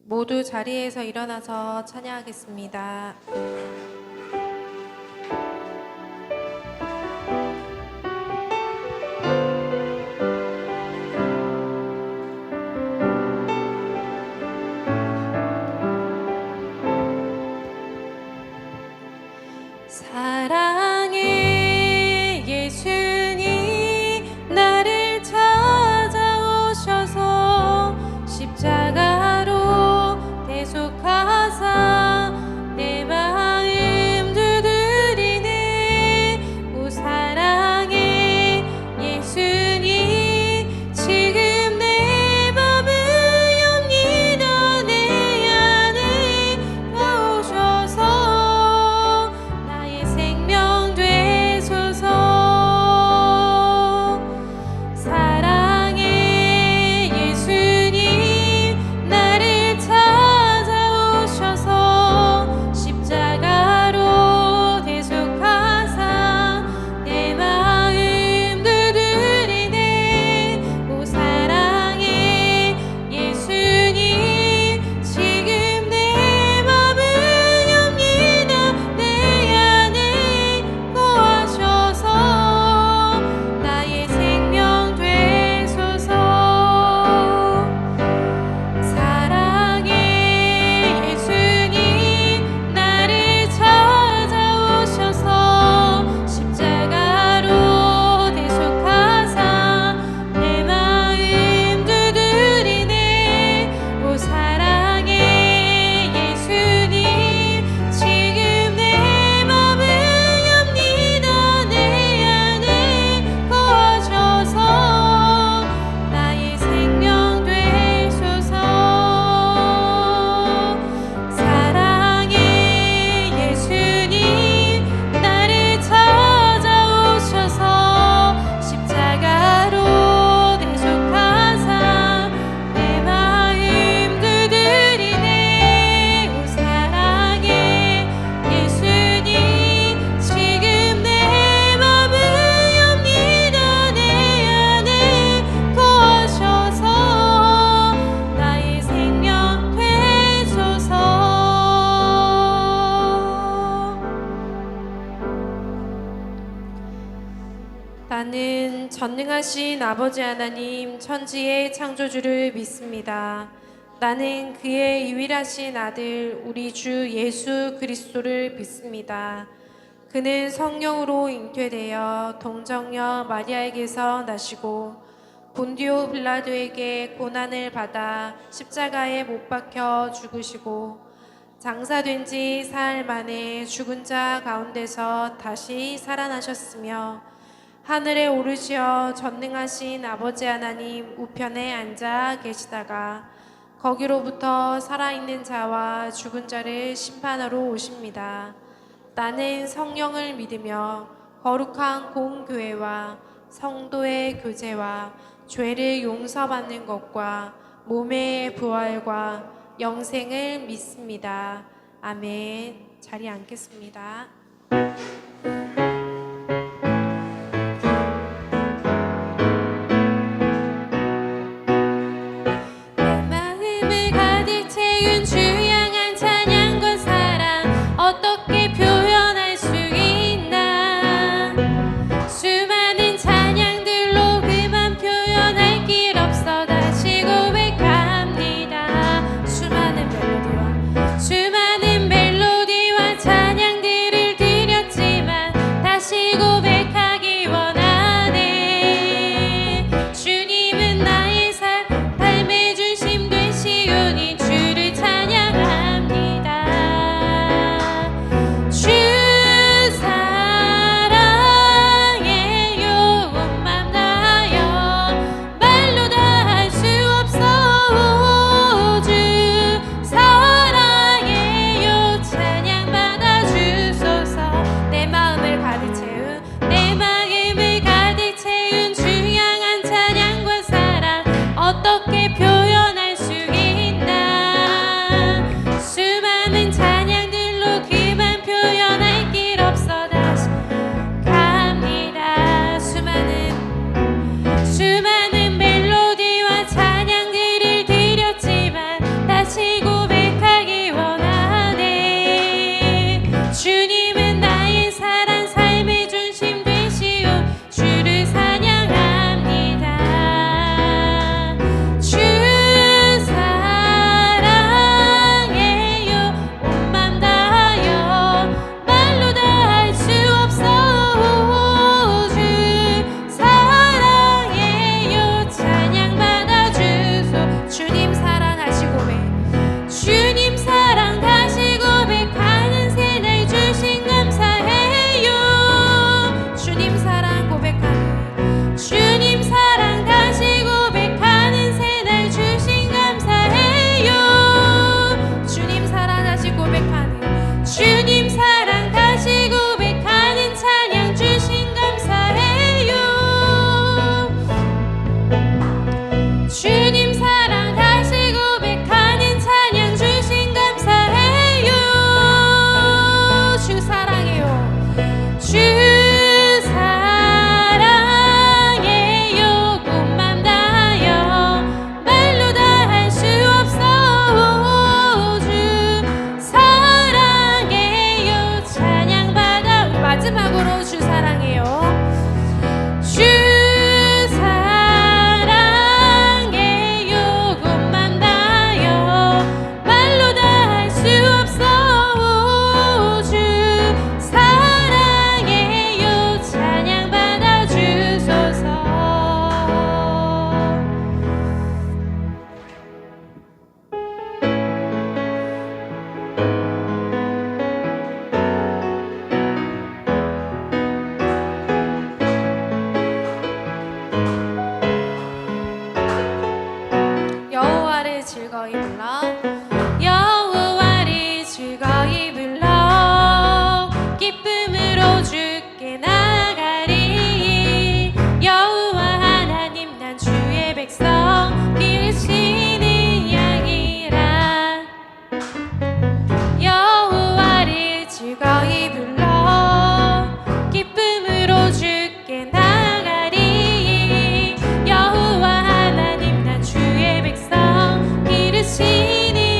모두 자리에서 일어나서 찬양하겠습니다. 사랑의 예수님 나를 찾아오셔서 십자가로 대속하사 내 마음 두드리네. 오 사랑의 예수님 지금 내 맘을 엽니다. 내 안에 와오셔서 나의 생명 되소서. 사랑의 예수님 나를 찾아오셔서 십자가로 대속하사 내 마음 두드리네. 오 사랑의 예수님 지금 내 맘을 엽니다. 내 안에 거하셔서 나의 생명 되소서. 사랑의 예수님 나를 찾아오셔서 십자가로 대속하사 내 마음 두드리네. 오 사랑의 예수님 지금 내 맘을 엽니다. 내 안에 거하셔서 나의 생명 되소서. 사랑의 예수님 나를 찾아오셔서 십자가로 대속하사 내 마음 두드리네. 오 사랑의 예수님 지금 내 맘을 엽니다. 내 안에 거하셔서 나의 생명 되소서. 나는 전능하신 아버지 하나님 천지의 창조주를 믿습니다. 나는 그의 유일하신 아들 우리 주 예수 그리스도를 믿습니다. 그는 성령으로 잉태되어 동정녀 마리아에게서 나시고 본디오 빌라도에게 고난을 받아 십자가에 못 박혀 죽으시고 장사된 지 사흘 만에 죽은 자 가운데서 다시 살아나셨으며 하늘에 오르시어 전능하신 아버지 하나님 우편에 앉아 계시다가 거기로부터 살아있는 자와 죽은 자를 심판하러 오십니다. 나는 성령을 믿으며 거룩한 공교회와 성도의 교제와 죄를 용서받는 것과 몸의 부활과 영생을 믿습니다. 아멘. 자리에 앉겠습니다. 내 마음을 가득 채운 주 향한 찬양과 사랑 어떻게 표현할 수 있나. 수많은 찬양들로 그만 표현할 길 없어 다시 고백합니다. 수많은 멜로디와 찬양들을 드렸지만 다시 고백하기 원하네. 주님은 나의 삶, 삶의 중심 되시오니 주를 찬양 즐거이 불러 여호와를 즐거이 불러 기쁨으로 주께 나가리 여호와 하나님 난 주의 백성 기르시는 양이라 여호와를 즐거이 불러 기쁨으로 주께 나가리 여호와 하나님 난 주의 백성 기르시는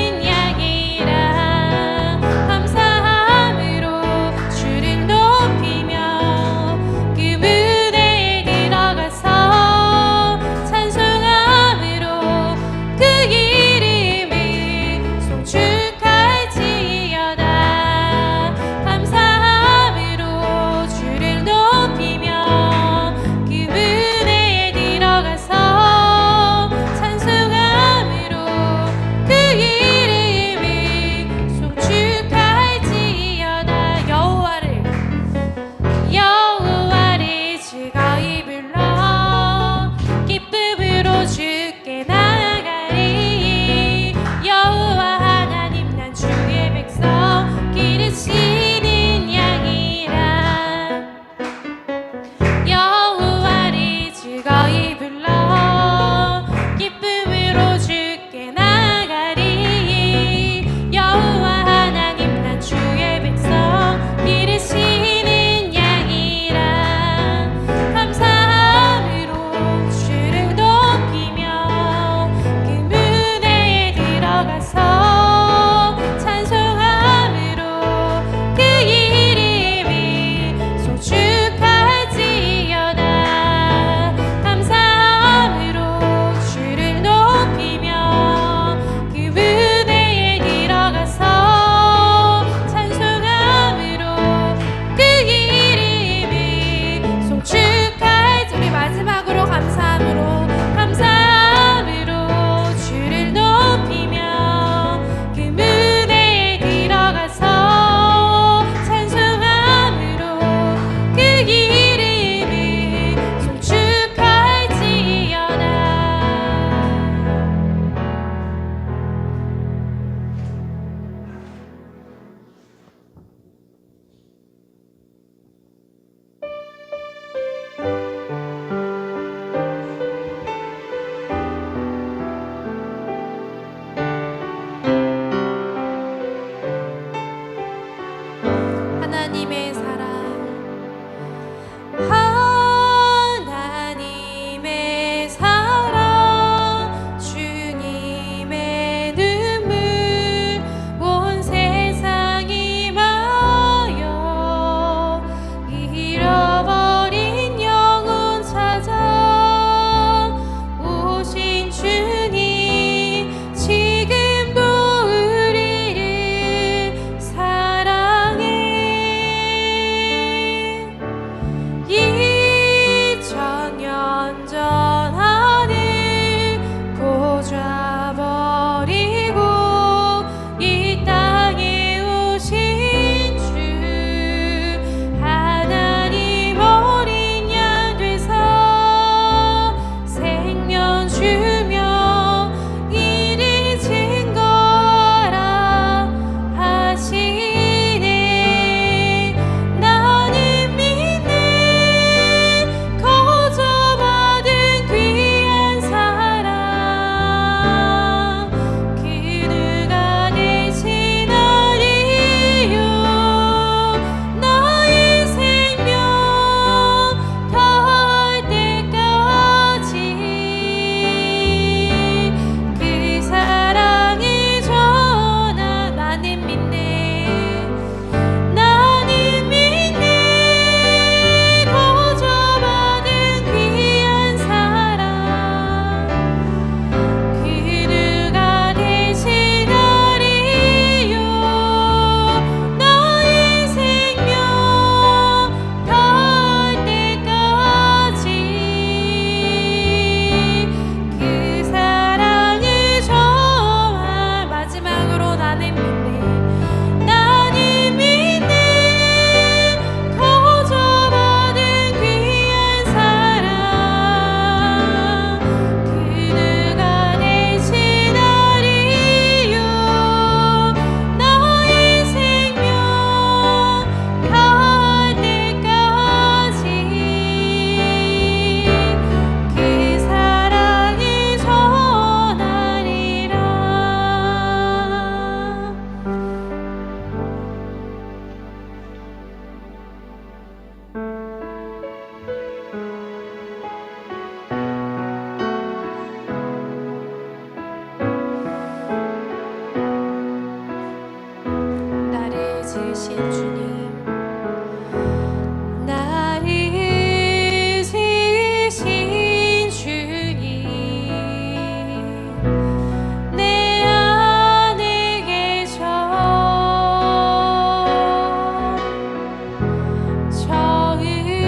주신 주님, 나를 지으신 주님, 내 안에 계셔.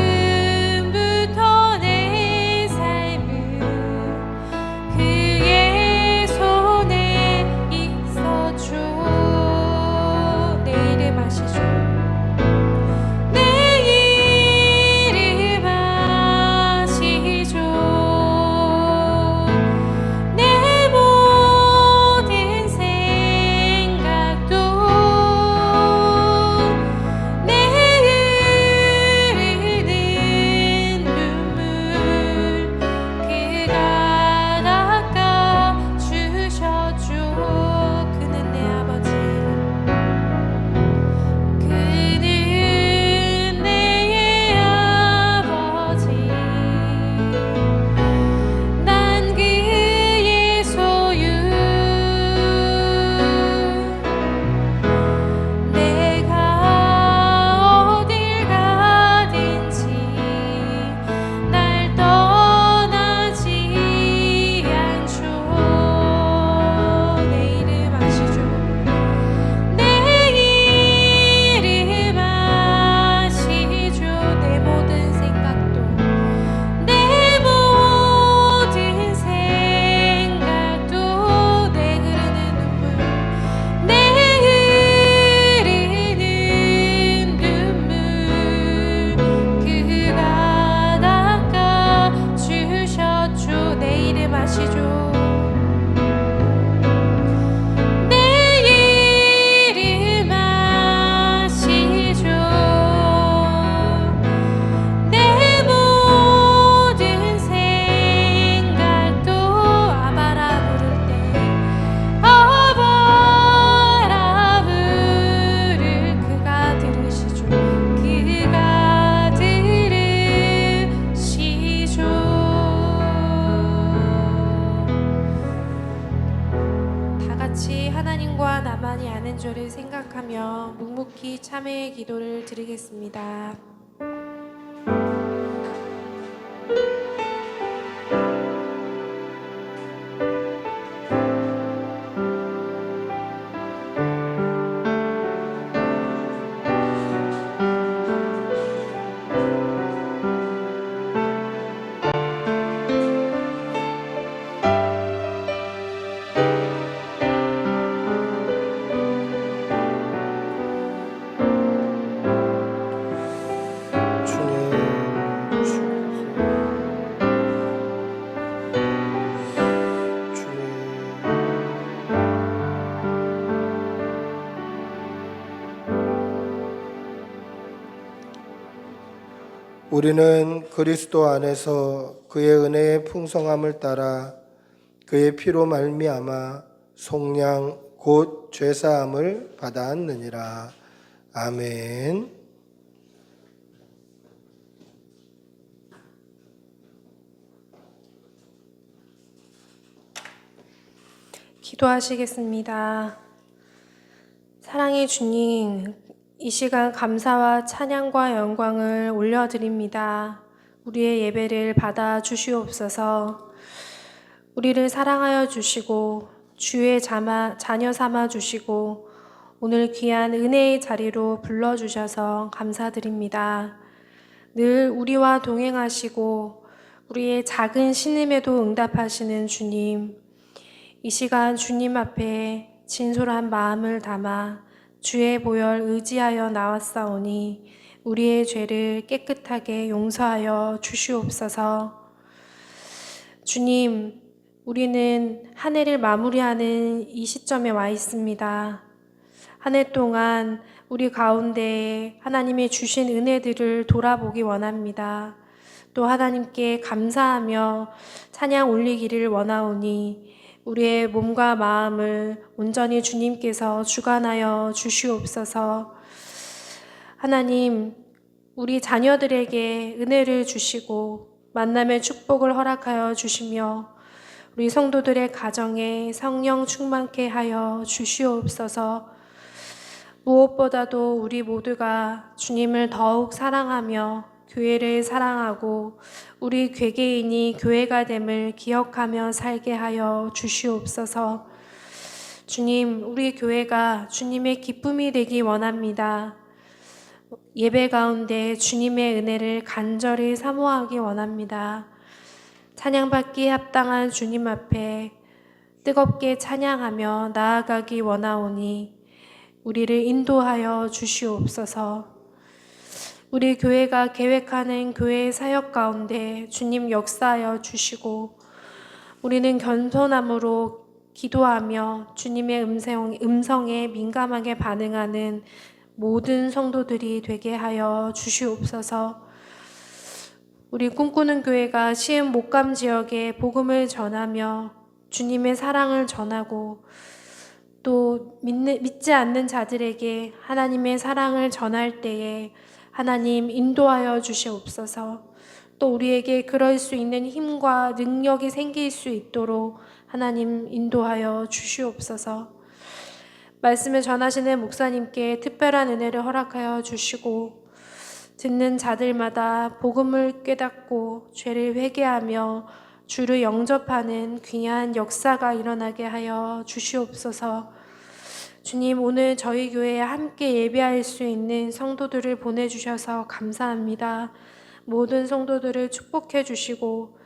처음부터 내 삶은 그의 손에 있었죠. 내 이름 아시죠? 내 이름 아시죠? 내 모든 생각도 내 흐르는 눈물 그가 닦아 주셨죠. 그는 내 아버지, 그는 내 아버지, 난 그의 소유. 내가 어딜 가든지 날 떠나지 않죠. 내 이름 아시죠? 내 이름 아시죠? 내 모든 생각도 내 모든 생각도 내 흐르는 눈물 내 흐르는 눈물 그가 닦아 주셨죠. 내 이름 아시죠? 내 이름 아시죠? 내 모든 생각도 아바라 부를 때 아바라 부를 그가 들으시죠. 그가 들으시죠. 다 같이 하나님과 나만이 아는 줄을 생각하며 묵묵히 참회의 기도를 드리겠습니다. 우리는 그리스도 안에서 그의 은혜의 풍성함을 따라 그의 피로 말미암아 속량 곧 죄사함을 받았느니라. 아멘. 기도하시겠습니다. 사랑의 주님, 이 시간 감사와 찬양과 영광을 올려드립니다. 우리의 예배를 받아 주시옵소서. 우리를 사랑하여 주시고 주의 자녀 삼아 주시고 오늘 귀한 은혜의 자리로 불러주셔서 감사드립니다. 늘 우리와 동행하시고 우리의 작은 신음에도 응답하시는 주님, 이 시간 주님 앞에 진솔한 마음을 담아 주의 보혈 의지하여 나왔사오니 우리의 죄를 깨끗하게 용서하여 주시옵소서. 주님, 우리는 한 해를 마무리하는 이 시점에 와 있습니다. 한 해 동안 우리 가운데 하나님이 주신 은혜들을 돌아보기 원합니다. 또 하나님께 감사하며 찬양 올리기를 원하오니 우리의 몸과 마음을 온전히 주님께서 주관하여 주시옵소서. 하나님, 우리 자녀들에게 은혜를 주시고 만남의 축복을 허락하여 주시며 우리 성도들의 가정에 성령 충만케 하여 주시옵소서. 무엇보다도 우리 모두가 주님을 더욱 사랑하며 교회를 사랑하고 우리 괴개인이 교회가 됨을 기억하며 살게 하여 주시옵소서. 주님, 우리 교회가 주님의 기쁨이 되기 원합니다. 예배 가운데 주님의 은혜를 간절히 사모하기 원합니다. 찬양받기에 합당한 주님 앞에 뜨겁게 찬양하며 나아가기 원하오니 우리를 인도하여 주시옵소서. 우리 교회가 계획하는 교회 사역 가운데 주님 역사하여 주시고 우리는 겸손함으로 기도하며 주님의 음성에 민감하게 반응하는 모든 성도들이 되게 하여 주시옵소서. 우리 꿈꾸는 교회가 시흥 목감 지역에 복음을 전하며 주님의 사랑을 전하고 또 믿지 않는 자들에게 하나님의 사랑을 전할 때에 하나님 인도하여 주시옵소서. 또 우리에게 그럴 수 있는 힘과 능력이 생길 수 있도록 하나님 인도하여 주시옵소서. 말씀을 전하시는 목사님께 특별한 은혜를 허락하여 주시고 듣는 자들마다 복음을 깨닫고 죄를 회개하며 주를 영접하는 귀한 역사가 일어나게 하여 주시옵소서. 주님, 오늘 저희 교회에 함께 예배할 수 있는 성도들을 보내주셔서 감사합니다. 모든 성도들을 축복해 주시고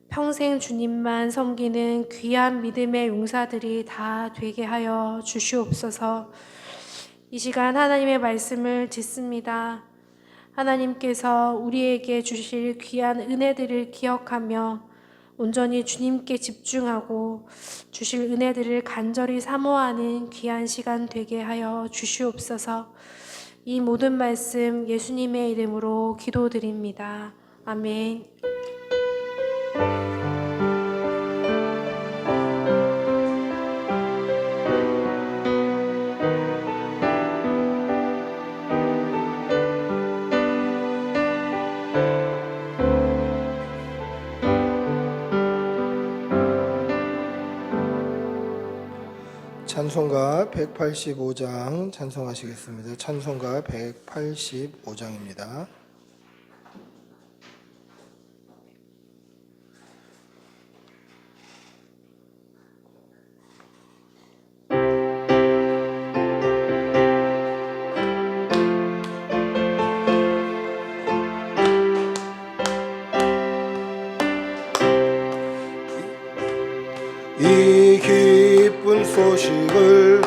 평생 주님만 섬기는 귀한 믿음의 용사들이 다 되게 하여 주시옵소서. 이 시간 하나님의 말씀을 듣습니다. 하나님께서 우리에게 주실 귀한 은혜들을 기억하며 온전히 주님께 집중하고 주실 은혜들을 간절히 사모하는 귀한 시간 되게 하여 주시옵소서. 이 모든 말씀 예수님의 이름으로 기도드립니다. 아멘. 찬송가 185장 찬송하시겠습니다. 찬송가 185장입니다. 이 기쁜 소식을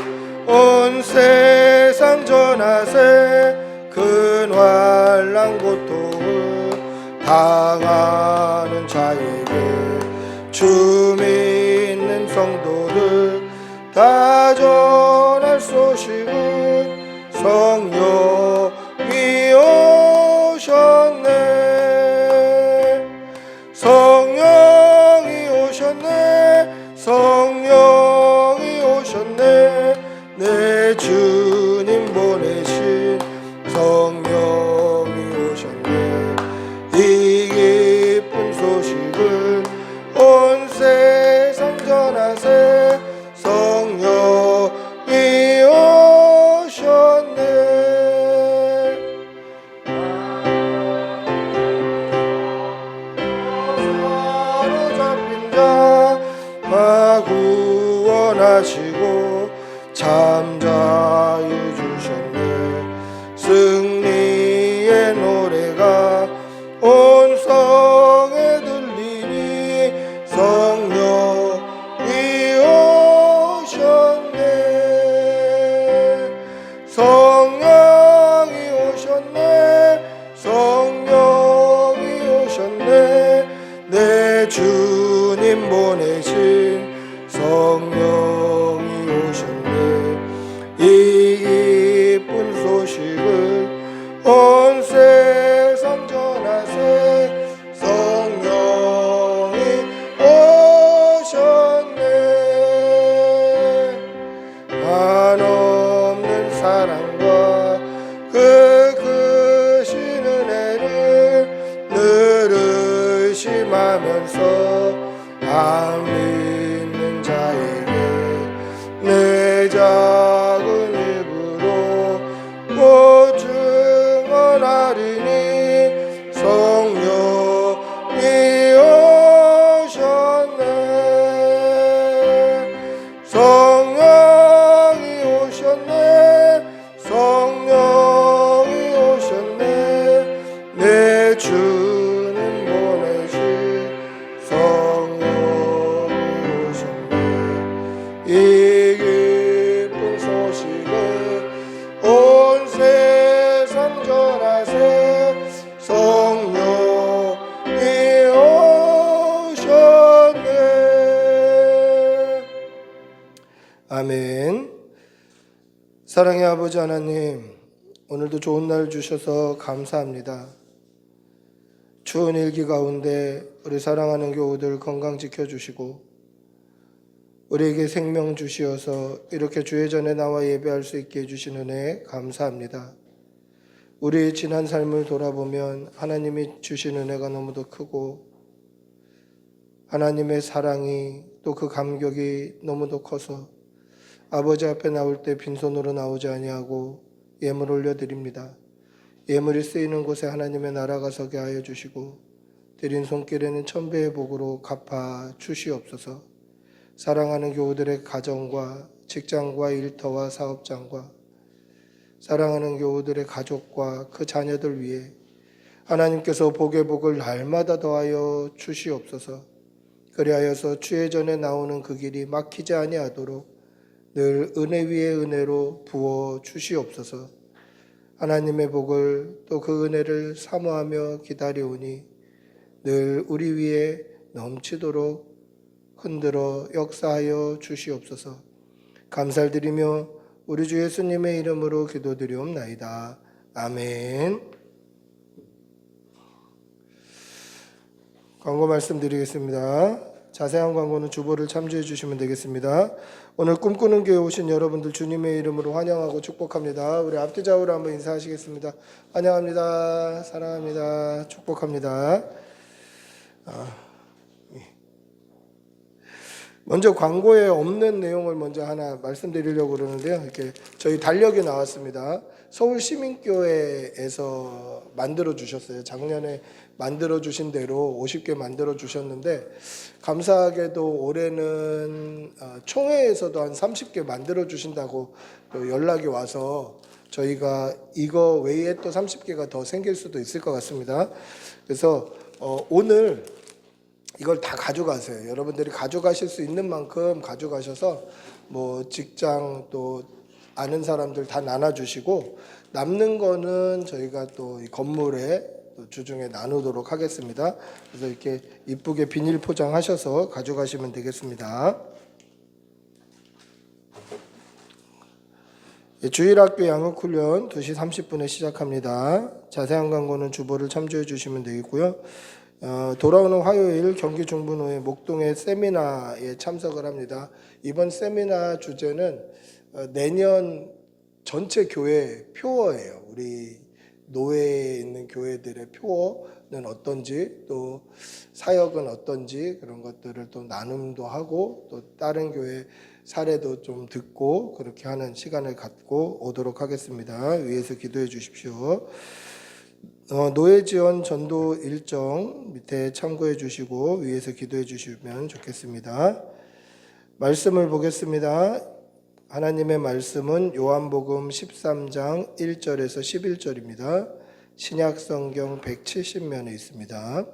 온 세상 전하세. 근환난 고통을 당하는 자에게 주 믿는 성도들 다 전할 소식은 성령이 오셨네. 성령이 오셨네. 성령이 오셨네. 내 주님 보내신 성령이 오셨네. 이 기쁜 소식을 온 세상 전하세. 성령이 오셨네. 사로잡힌 자 구원하시고 참 자유 주셨네. 승리의 노래가 온 성에 들리니 성령이 오셨네. 성령이 오셨네. 성령이 오셨네. 내 주님 보내신 성령이 오셨네. 이 기쁜 소식을 온 세상 전하세. 성령이 오셨네. 한없는 사랑과 그 크신 은혜를 늘 의심하면서 안 믿는 자에게 내 작은 입으로 이 기쁜 소식을 온 세상 전하세. 성령이 오셨네. 아멘. 사랑의 아버지 하나님, 오늘도 좋은 날 주셔서 감사합니다. 추운 일기 가운데 우리 사랑하는 교우들 건강 지켜주시고 우리에게 생명 주시어서 이렇게 주의 전에 나와 예배할 수 있게 해주신 은혜에 감사합니다. 우리의 지난 삶을 돌아보면 하나님이 주신 은혜가 너무도 크고 하나님의 사랑이 또 그 감격이 너무도 커서 아버지 앞에 나올 때 빈손으로 나오지 아니하고 예물 올려드립니다. 예물이 쓰이는 곳에 하나님의 나라가 서게 하여 주시고 드린 손길에는 천배의 복으로 갚아 주시옵소서. 사랑하는 교우들의 가정과 직장과 일터와 사업장과 사랑하는 교우들의 가족과 그 자녀들 위해 하나님께서 복의 복을 날마다 더하여 주시옵소서. 그리하여서 주의 전에 나오는 그 길이 막히지 아니하도록 늘 은혜 위에 은혜로 부어 주시옵소서. 하나님의 복을 또 그 은혜를 사모하며 기다려오니 늘 우리 위에 넘치도록 흔들어 역사하여 주시옵소서. 감사드리며 우리 주 예수님의 이름으로 기도드리옵나이다. 아멘. 광고 말씀드리겠습니다. 자세한 광고는 주보를 참조해 주시면 되겠습니다. 오늘 꿈꾸는 교회 오신 여러분들 주님의 이름으로 환영하고 축복합니다. 우리 앞뒤 좌우로 한번 인사하시겠습니다. 환영합니다. 사랑합니다. 축복합니다. 먼저 광고에 없는 내용을 먼저 하나 말씀드리려고 그러는데요. 이렇게 저희 달력이 나왔습니다. 서울시민교회에서 만들어 주셨어요. 작년에 만들어 주신 대로 50개 만들어 주셨는데 감사하게도 올해는 총회에서도 한 30개 만들어 주신다고 또 연락이 와서 저희가 이거 외에 또 30개가 더 생길 수도 있을 것 같습니다. 그래서 오늘 이걸 다 가져가세요. 여러분들이 가져가실 수 있는 만큼 가져가셔서 뭐 직장 또 아는 사람들 다 나눠주시고 남는 거는 저희가 또 이 건물에 또 주중에 나누도록 하겠습니다. 그래서 이렇게 이쁘게 비닐 포장하셔서 가져가시면 되겠습니다. 주일학교 양육훈련 2시 30분에 시작합니다. 자세한 광고는 주보를 참조해 주시면 되겠고요. 돌아오는 화요일 경기 중부노회 목동의 세미나에 참석을 합니다. 이번 세미나 주제는 내년 전체 교회 표어예요. 우리 노회에 있는 교회들의 표어는 어떤지 또 사역은 어떤지 그런 것들을 또 나눔도 하고 또 다른 교회 사례도 좀 듣고 그렇게 하는 시간을 갖고 오도록 하겠습니다. 위에서 기도해 주십시오. 노예 지원 전도 일정 밑에 참고해 주시고 위에서 기도해 주시면 좋겠습니다. 말씀을 보겠습니다. 하나님의 말씀은 요한복음 13장 1절에서 11절입니다. 신약성경 170면에 있습니다.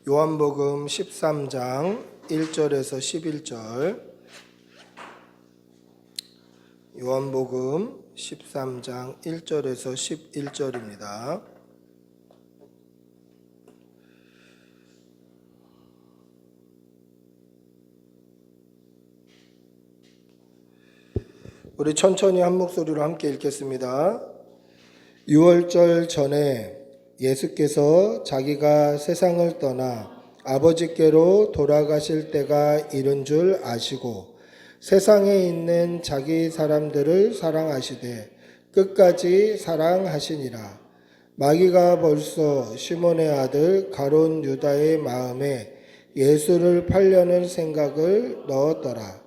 요한복음 13장 1절에서 11절 요한복음 13장 1절에서 11절입니다. 우리 천천히 한 목소리로 함께 읽겠습니다. 유월절 전에 예수께서 자기가 세상을 떠나 아버지께로 돌아가실 때가 이른 줄 아시고 세상에 있는 자기 사람들을 사랑하시되 끝까지 사랑하시니라. 마귀가 벌써 시몬의 아들 가룟 유다의 마음에 예수를 팔려는 생각을 넣었더라.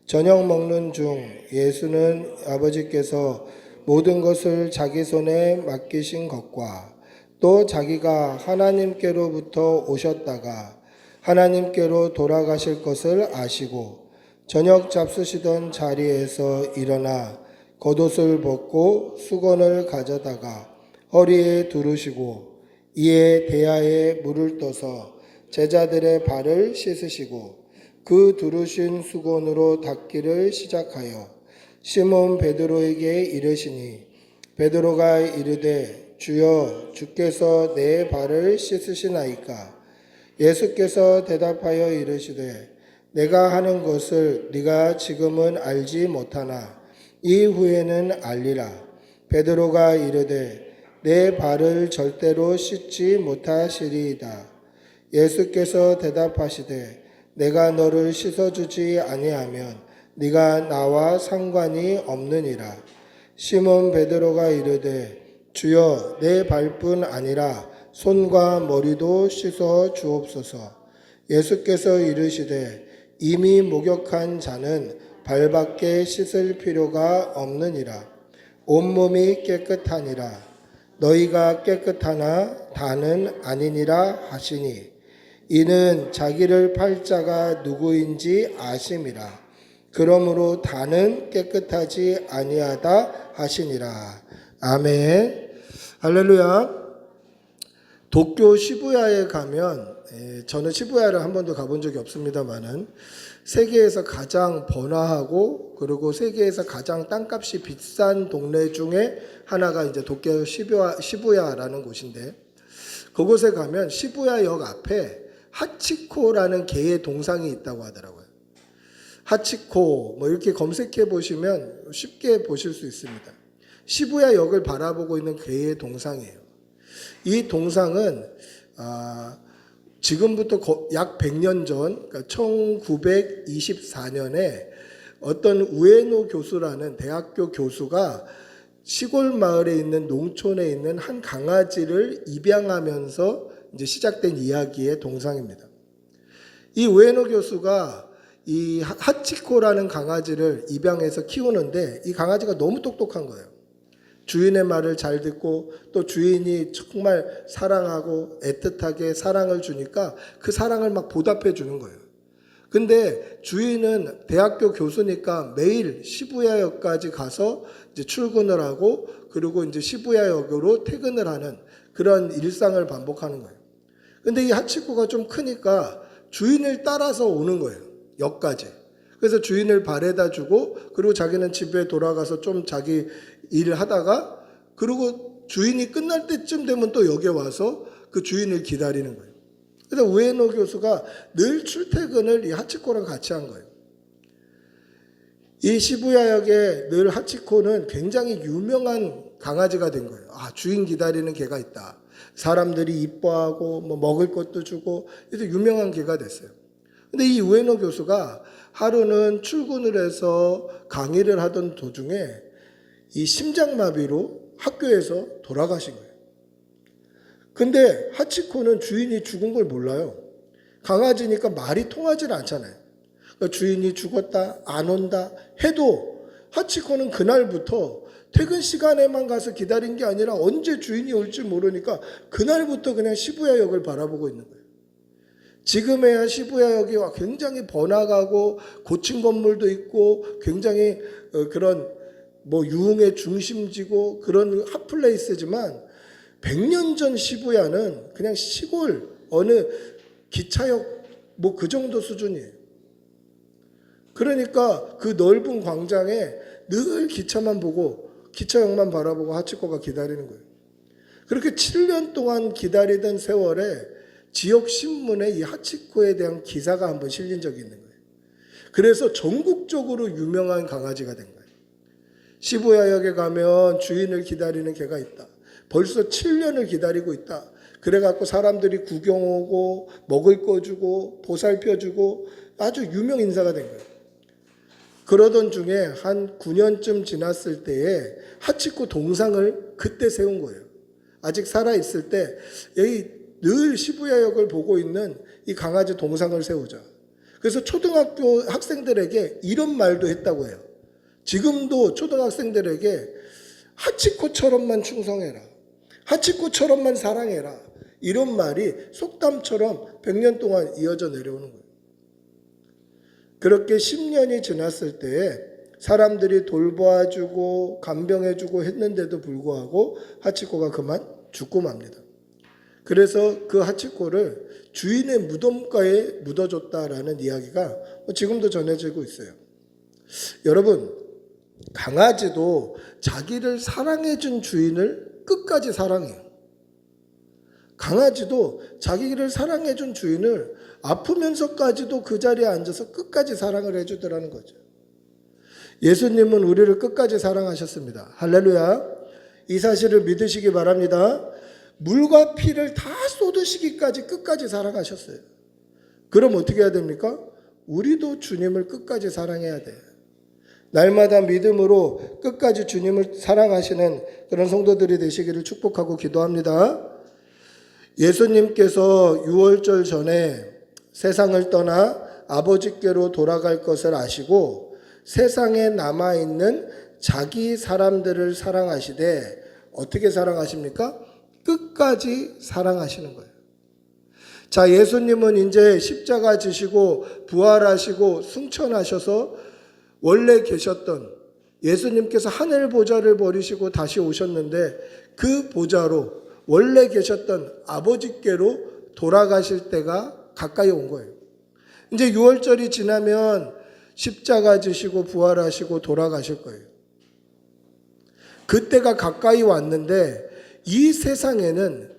저녁 먹는 중 예수는 아버지께서 모든 것을 자기 손에 맡기신 것과 또 자기가 하나님께로부터 오셨다가 하나님께로 돌아가실 것을 아시고 저녁 잡수시던 자리에서 일어나 겉옷을 벗고 수건을 가져다가 허리에 두르시고 이에 대야에 물을 떠서 제자들의 발을 씻으시고 그 두르신 수건으로 닦기를 시작하여 시몬 베드로에게 이르시니 베드로가 이르되 주여 주께서 내 발을 씻으시나이까. 예수께서 대답하여 이르시되 내가 하는 것을 네가 지금은 알지 못하나 이후에는 알리라. 베드로가 이르되 내 발을 절대로 씻지 못하시리이다. 예수께서 대답하시되 내가 너를 씻어주지 아니하면 네가 나와 상관이 없느니라. 시몬 베드로가 이르되 주여 내 발뿐 아니라 손과 머리도 씻어 주옵소서. 예수께서 이르시되 이미 목욕한 자는 발밖에 씻을 필요가 없느니라. 온몸이 깨끗하니라. 너희가 깨끗하나 다는 아니니라 하시니 이는 자기를 팔 자가 누구인지 아심이라. 그러므로 다는 깨끗하지 아니하다 하시니라. 아멘. 할렐루야. 도쿄 시부야에 가면, 저는 시부야를 한 번도 가본 적이 없습니다만은 세계에서 가장 번화하고 그리고 세계에서 가장 땅값이 비싼 동네 중에 하나가 이제 도쿄 시부야라는 곳인데, 그곳에 가면 시부야역 앞에 하치코라는 개의 동상이 있다고 하더라고요. 하치코 뭐 이렇게 검색해 보시면 쉽게 보실 수 있습니다. 시부야역을 바라보고 있는 개의 동상이에요. 이 동상은 지금부터 약 100년 전, 그러니까 1924년에 어떤 우에노 교수라는 대학교 교수가 시골 마을에 있는 농촌에 있는 한 강아지를 입양하면서 이제 시작된 이야기의 동상입니다. 이 우에노 교수가 이 하치코라는 강아지를 입양해서 키우는데 이 강아지가 너무 똑똑한 거예요. 주인의 말을 잘 듣고 또 주인이 정말 사랑하고 애틋하게 사랑을 주니까 그 사랑을 막 보답해 주는 거예요. 근데 주인은 대학교 교수니까 매일 시부야역까지 가서 이제 출근을 하고 그리고 이제 시부야역으로 퇴근을 하는 그런 일상을 반복하는 거예요. 근데 이 하치코가 좀 크니까 주인을 따라서 오는 거예요. 역까지. 그래서 주인을 바래다 주고 그리고 자기는 집에 돌아가서 좀 자기 일을 하다가 그리고 주인이 끝날 때쯤 되면 또 여기 와서 그 주인을 기다리는 거예요. 그래서 우에노 교수가 늘 출퇴근을 이 하치코랑 같이 한 거예요. 이 시부야역에 늘 하치코는 굉장히 유명한 강아지가 된 거예요. 주인 기다리는 개가 있다. 사람들이 이뻐하고 뭐 먹을 것도 주고 그래서 유명한 개가 됐어요. 근데 이 우에노 교수가 하루는 출근을 해서 강의를 하던 도중에 이 심장마비로 학교에서 돌아가신 거예요. 근데 하치코는 주인이 죽은 걸 몰라요. 강아지니까 말이 통하질 않잖아요. 그러니까 주인이 죽었다, 안 온다 해도 하치코는 그날부터 퇴근 시간에만 가서 기다린 게 아니라 언제 주인이 올지 모르니까 그날부터 그냥 시부야역을 바라보고 있는 거예요. 지금에야 시부야역이 굉장히 번화가고 고층 건물도 있고 굉장히 그런 뭐 유흥의 중심지고 그런 핫플레이스지만 100년 전 시부야는 그냥 시골 어느 기차역 뭐 그 정도 수준이에요. 그러니까 그 넓은 광장에 늘 기차만 보고 기차역만 바라보고 하치코가 기다리는 거예요. 그렇게 7년 동안 기다리던 세월에 지역 신문에 이 하치코에 대한 기사가 한번 실린 적이 있는 거예요. 그래서 전국적으로 유명한 강아지가 된 거예요. 시부야역에 가면 주인을 기다리는 개가 있다. 벌써 7년을 기다리고 있다. 그래갖고 사람들이 구경 오고 먹을 거 주고 보살펴 주고 아주 유명 인사가 된 거예요. 그러던 중에 한 9년쯤 지났을 때에 하치코 동상을 그때 세운 거예요. 아직 살아있을 때 여기 늘 시부야역을 보고 있는 이 강아지 동상을 세우자. 그래서 초등학교 학생들에게 이런 말도 했다고 해요. 지금도 초등학생들에게 하치코처럼만 충성해라. 하치코처럼만 사랑해라. 이런 말이 속담처럼 100년 동안 이어져 내려오는 거예요. 그렇게 10년이 지났을 때에 사람들이 돌봐주고 간병해주고 했는데도 불구하고 하치코가 그만 죽고 맙니다. 그래서 그 하치코를 주인의 무덤가에 묻어줬다라는 이야기가 지금도 전해지고 있어요. 여러분, 강아지도 자기를 사랑해준 주인을 끝까지 사랑해요. 강아지도 자기를 사랑해준 주인을 아프면서까지도 그 자리에 앉아서 끝까지 사랑을 해주더라는 거죠. 예수님은 우리를 끝까지 사랑하셨습니다. 할렐루야. 이 사실을 믿으시기 바랍니다. 물과 피를 다 쏟으시기까지 끝까지 사랑하셨어요. 그럼 어떻게 해야 됩니까? 우리도 주님을 끝까지 사랑해야 돼요. 날마다 믿음으로 끝까지 주님을 사랑하시는 그런 성도들이 되시기를 축복하고 기도합니다. 예수님께서 유월절 전에 세상을 떠나 아버지께로 돌아갈 것을 아시고 세상에 남아있는 자기 사람들을 사랑하시되 어떻게 사랑하십니까? 끝까지 사랑하시는 거예요. 자, 예수님은 이제 십자가 지시고 부활하시고 승천하셔서 원래 계셨던 예수님께서 하늘 보좌를 버리시고 다시 오셨는데 그 보좌로 원래 계셨던 아버지께로 돌아가실 때가 가까이 온 거예요. 이제 유월절이 지나면 십자가 지시고 부활하시고 돌아가실 거예요. 그때가 가까이 왔는데 이 세상에는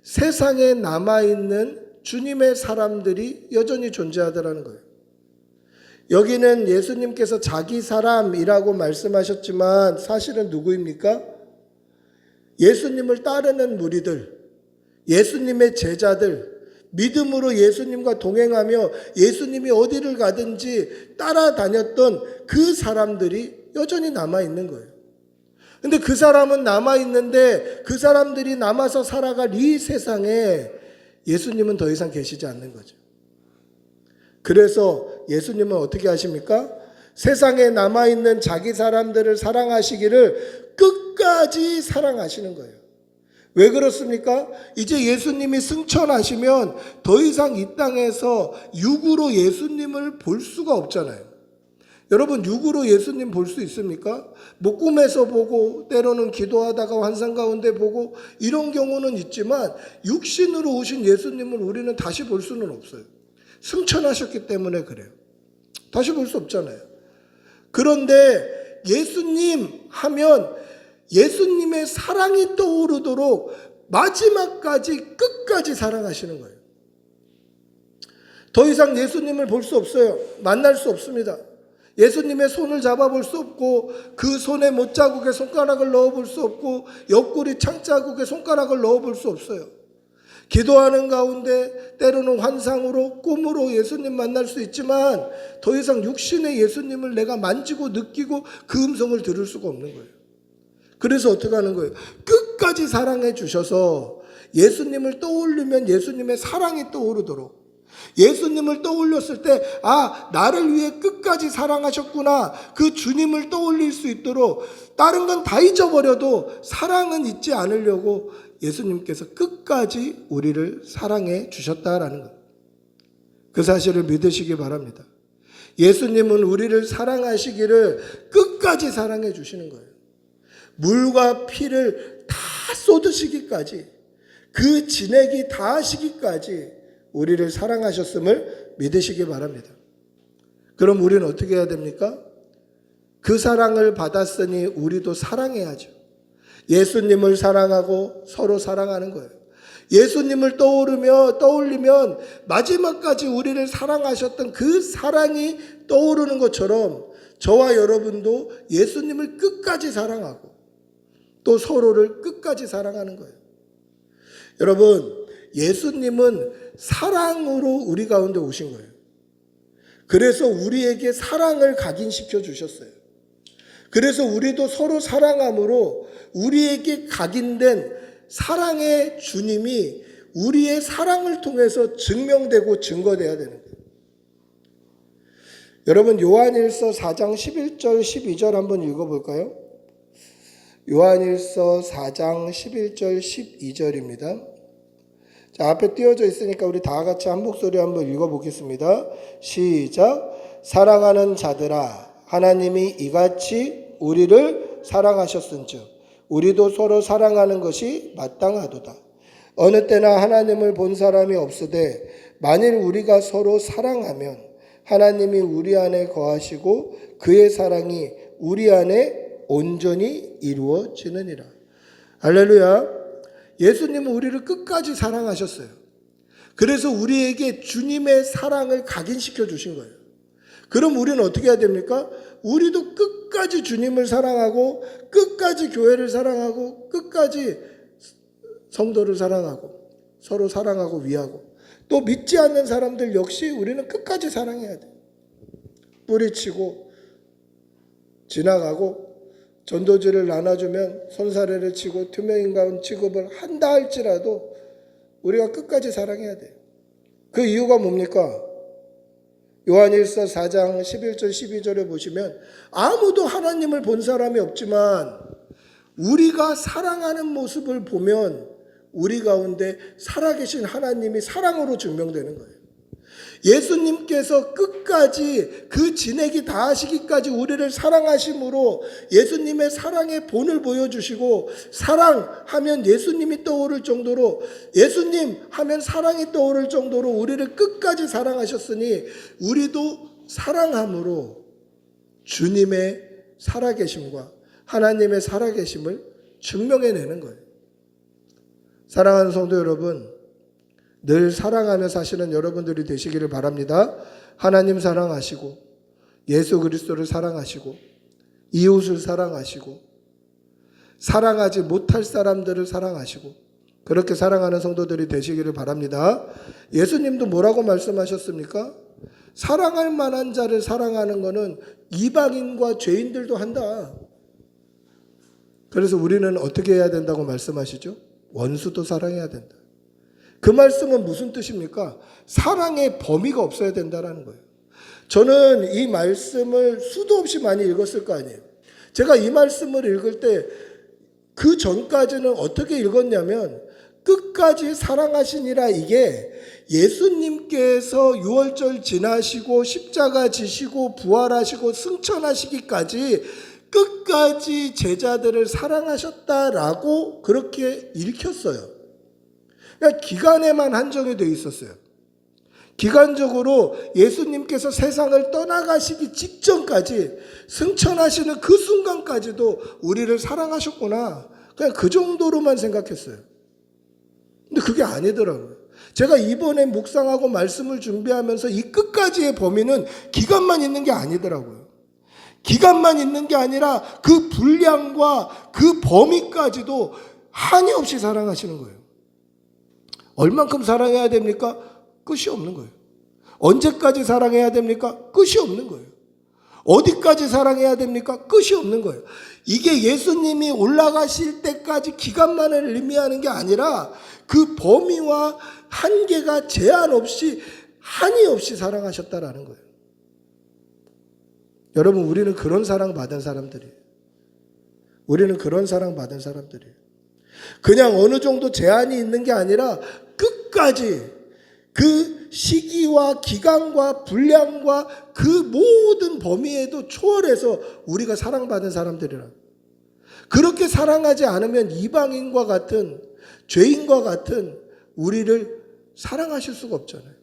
세상에 남아있는 주님의 사람들이 여전히 존재하더라는 거예요. 여기는 예수님께서 자기 사람이라고 말씀하셨지만 사실은 누구입니까? 예수님을 따르는 무리들, 예수님의 제자들, 믿음으로 예수님과 동행하며 예수님이 어디를 가든지 따라다녔던 그 사람들이 여전히 남아있는 거예요. 근데 그 사람은 남아있는데 그 사람들이 남아서 살아갈 이 세상에 예수님은 더 이상 계시지 않는 거죠. 그래서 예수님은 어떻게 하십니까? 세상에 남아있는 자기 사람들을 사랑하시기를 끝까지 사랑하시는 거예요. 왜 그렇습니까? 이제 예수님이 승천하시면 더 이상 이 땅에서 육으로 예수님을 볼 수가 없잖아요. 여러분, 육으로 예수님 볼 수 있습니까? 뭐 꿈에서 보고 때로는 기도하다가 환상 가운데 보고 이런 경우는 있지만 육신으로 오신 예수님을 우리는 다시 볼 수는 없어요. 승천하셨기 때문에 그래요. 다시 볼 수 없잖아요. 그런데 예수님 하면 예수님의 사랑이 떠오르도록 마지막까지 끝까지 사랑하시는 거예요. 더 이상 예수님을 볼 수 없어요. 만날 수 없습니다. 예수님의 손을 잡아볼 수 없고 그 손에 못자국에 손가락을 넣어볼 수 없고 옆구리 창자국에 손가락을 넣어볼 수 없어요. 기도하는 가운데 때로는 환상으로 꿈으로 예수님 만날 수 있지만 더 이상 육신의 예수님을 내가 만지고 느끼고 그 음성을 들을 수가 없는 거예요. 그래서 어떻게 하는 거예요? 끝까지 사랑해 주셔서 예수님을 떠올리면 예수님의 사랑이 떠오르도록, 예수님을 떠올렸을 때 나를 위해 끝까지 사랑하셨구나, 그 주님을 떠올릴 수 있도록 다른 건 다 잊어버려도 사랑은 잊지 않으려고 예수님께서 끝까지 우리를 사랑해 주셨다라는 것, 그 사실을 믿으시기 바랍니다. 예수님은 우리를 사랑하시기를 끝까지 사랑해 주시는 거예요. 물과 피를 다 쏟으시기까지, 그 진액이 다 하시기까지 우리를 사랑하셨음을 믿으시기 바랍니다. 그럼 우리는 어떻게 해야 됩니까? 그 사랑을 받았으니 우리도 사랑해야죠. 예수님을 사랑하고 서로 사랑하는 거예요. 예수님을 떠올리면 마지막까지 우리를 사랑하셨던 그 사랑이 떠오르는 것처럼 저와 여러분도 예수님을 끝까지 사랑하고 또 서로를 끝까지 사랑하는 거예요. 여러분, 예수님은 사랑으로 우리 가운데 오신 거예요. 그래서 우리에게 사랑을 각인시켜 주셨어요. 그래서 우리도 서로 사랑함으로 우리에게 각인된 사랑의 주님이 우리의 사랑을 통해서 증명되고 증거되어야 되는 거예요. 여러분, 요한일서 4장 11절 12절 한번 읽어볼까요? 요한일서 4장 11절 12절입니다. 자, 앞에 띄어져 있으니까 우리 다 같이 한 목소리 한번 읽어보겠습니다. 시작. 사랑하는 자들아, 하나님이 이같이 우리를 사랑하셨은즉 우리도 서로 사랑하는 것이 마땅하도다. 어느 때나 하나님을 본 사람이 없으되 만일 우리가 서로 사랑하면 하나님이 우리 안에 거하시고 그의 사랑이 우리 안에 온전히 이루어지느니라. 할렐루야. 예수님은 우리를 끝까지 사랑하셨어요. 그래서 우리에게 주님의 사랑을 각인시켜 주신 거예요. 그럼 우리는 어떻게 해야 됩니까? 우리도 끝까지 주님을 사랑하고 끝까지 교회를 사랑하고 끝까지 성도를 사랑하고 서로 사랑하고 위하고 또 믿지 않는 사람들 역시 우리는 끝까지 사랑해야 돼요. 뿌리치고 지나가고 전도지를 나눠주면 손사래를 치고 투명인간 취급을 한다 할지라도 우리가 끝까지 사랑해야 돼요. 그 이유가 뭡니까? 요한일서 4장 11절 12절에 보시면 아무도 하나님을 본 사람이 없지만 우리가 사랑하는 모습을 보면 우리 가운데 살아계신 하나님이 사랑으로 증명되는 거예요. 예수님께서 끝까지 그 진액이 다하시기까지 우리를 사랑하심으로 예수님의 사랑의 본을 보여주시고 사랑하면 예수님이 떠오를 정도로 예수님 하면 사랑이 떠오를 정도로 우리를 끝까지 사랑하셨으니 우리도 사랑함으로 주님의 살아계심과 하나님의 살아계심을 증명해내는 거예요. 사랑하는 성도 여러분, 늘 사랑하며 사시는 여러분들이 되시기를 바랍니다. 하나님 사랑하시고 예수 그리스도를 사랑하시고 이웃을 사랑하시고 사랑하지 못할 사람들을 사랑하시고 그렇게 사랑하는 성도들이 되시기를 바랍니다. 예수님도 뭐라고 말씀하셨습니까? 사랑할 만한 자를 사랑하는 것은 이방인과 죄인들도 한다. 그래서 우리는 어떻게 해야 된다고 말씀하시죠? 원수도 사랑해야 된다. 그 말씀은 무슨 뜻입니까? 사랑의 범위가 없어야 된다는 거예요. 저는 이 말씀을 수도 없이 많이 읽었을 거 아니에요. 제가 이 말씀을 읽을 때 그 전까지는 어떻게 읽었냐면 끝까지 사랑하시니라 이게 예수님께서 유월절 지나시고 십자가 지시고 부활하시고 승천하시기까지 끝까지 제자들을 사랑하셨다라고 그렇게 읽혔어요. 그러니까 기간에만 한정이 되어 있었어요. 기간적으로 예수님께서 세상을 떠나가시기 직전까지 승천하시는 그 순간까지도 우리를 사랑하셨구나. 그냥 그 정도로만 생각했어요. 근데 그게 아니더라고요. 제가 이번에 묵상하고 말씀을 준비하면서 이 끝까지의 범위는 기간만 있는 게 아니더라고요. 기간만 있는 게 아니라 그 분량과 그 범위까지도 한이 없이 사랑하시는 거예요. 얼만큼 사랑해야 됩니까? 끝이 없는 거예요. 언제까지 사랑해야 됩니까? 끝이 없는 거예요. 어디까지 사랑해야 됩니까? 끝이 없는 거예요. 이게 예수님이 올라가실 때까지 기간만을 의미하는 게 아니라 그 범위와 한계가 제한 없이 한이 없이 사랑하셨다라는 거예요. 여러분, 우리는 그런 사랑 받은 사람들이에요. 우리는 그런 사랑 받은 사람들이에요. 그냥 어느 정도 제한이 있는 게 아니라 끝까지 그 시기와 기간과 분량과 그 모든 범위에도 초월해서 우리가 사랑받은 사람들이라. 그렇게 사랑하지 않으면 이방인과 같은 죄인과 같은 우리를 사랑하실 수가 없잖아요.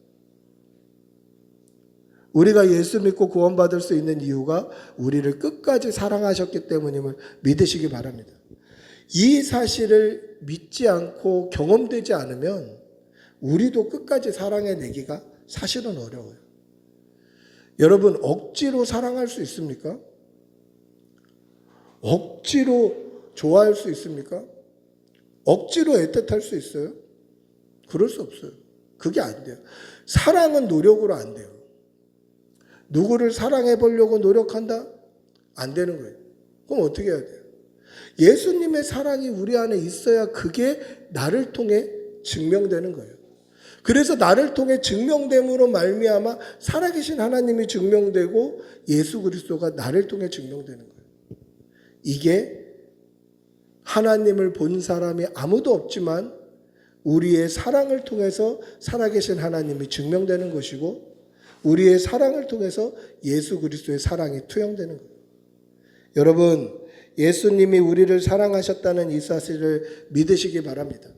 우리가 예수 믿고 구원받을 수 있는 이유가 우리를 끝까지 사랑하셨기 때문임을 믿으시기 바랍니다. 이 사실을 믿지 않고 경험되지 않으면 우리도 끝까지 사랑해내기가 사실은 어려워요. 여러분, 억지로 사랑할 수 있습니까? 억지로 좋아할 수 있습니까? 억지로 애틋할 수 있어요? 그럴 수 없어요. 그게 안 돼요. 사랑은 노력으로 안 돼요. 누구를 사랑해 보려고 노력한다? 안 되는 거예요. 그럼 어떻게 해야 돼요? 예수님의 사랑이 우리 안에 있어야 그게 나를 통해 증명되는 거예요. 그래서 나를 통해 증명됨으로 말미암아 살아계신 하나님이 증명되고 예수 그리스도가 나를 통해 증명되는 거예요. 이게 하나님을 본 사람이 아무도 없지만 우리의 사랑을 통해서 살아계신 하나님이 증명되는 것이고 우리의 사랑을 통해서 예수 그리스도의 사랑이 투영되는 거예요. 여러분, 예수님이 우리를 사랑하셨다는 이 사실을 믿으시기 바랍니다.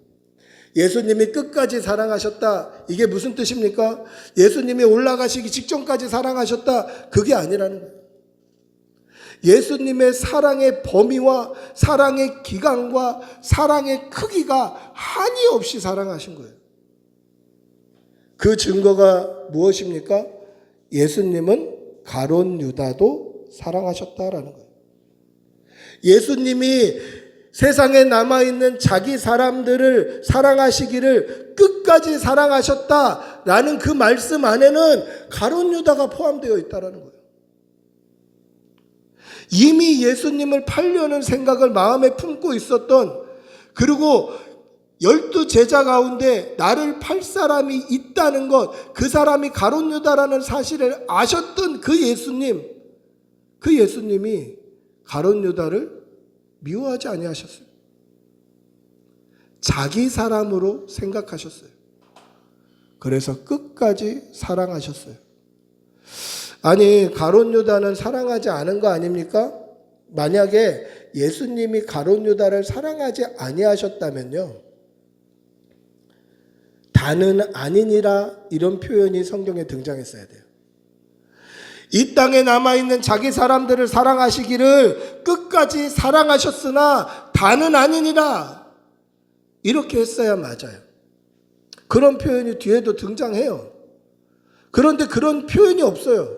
예수님이 끝까지 사랑하셨다. 이게 무슨 뜻입니까? 예수님이 올라가시기 직전까지 사랑하셨다. 그게 아니라는 거예요. 예수님의 사랑의 범위와 사랑의 기간과 사랑의 크기가 한이 없이 사랑하신 거예요. 그 증거가 무엇입니까? 예수님은 가룟 유다도 사랑하셨다라는 거예요. 예수님이 세상에 남아있는 자기 사람들을 사랑하시기를 끝까지 사랑하셨다라는 그 말씀 안에는 가룟 유다가 포함되어 있다는 거예요. 이미 예수님을 팔려는 생각을 마음에 품고 있었던, 그리고 12제자 가운데 나를 팔 사람이 있다는 것, 그 사람이 가룟 유다라는 사실을 아셨던 그 예수님이 가룟 유다를 미워하지 아니하셨어요. 자기 사람으로 생각하셨어요. 그래서 끝까지 사랑하셨어요. 아니, 가룟 유다는 사랑하지 않은 거 아닙니까? 만약에 예수님이 가룟 유다를 사랑하지 아니하셨다면요, 다는 아니니라 이런 표현이 성경에 등장했어야 돼요. 이 땅에 남아있는 자기 사람들을 사랑하시기를 끝까지 사랑하셨으나 다는 아니니라 이렇게 했어야 맞아요. 그런 표현이 뒤에도 등장해요. 그런데 그런 표현이 없어요.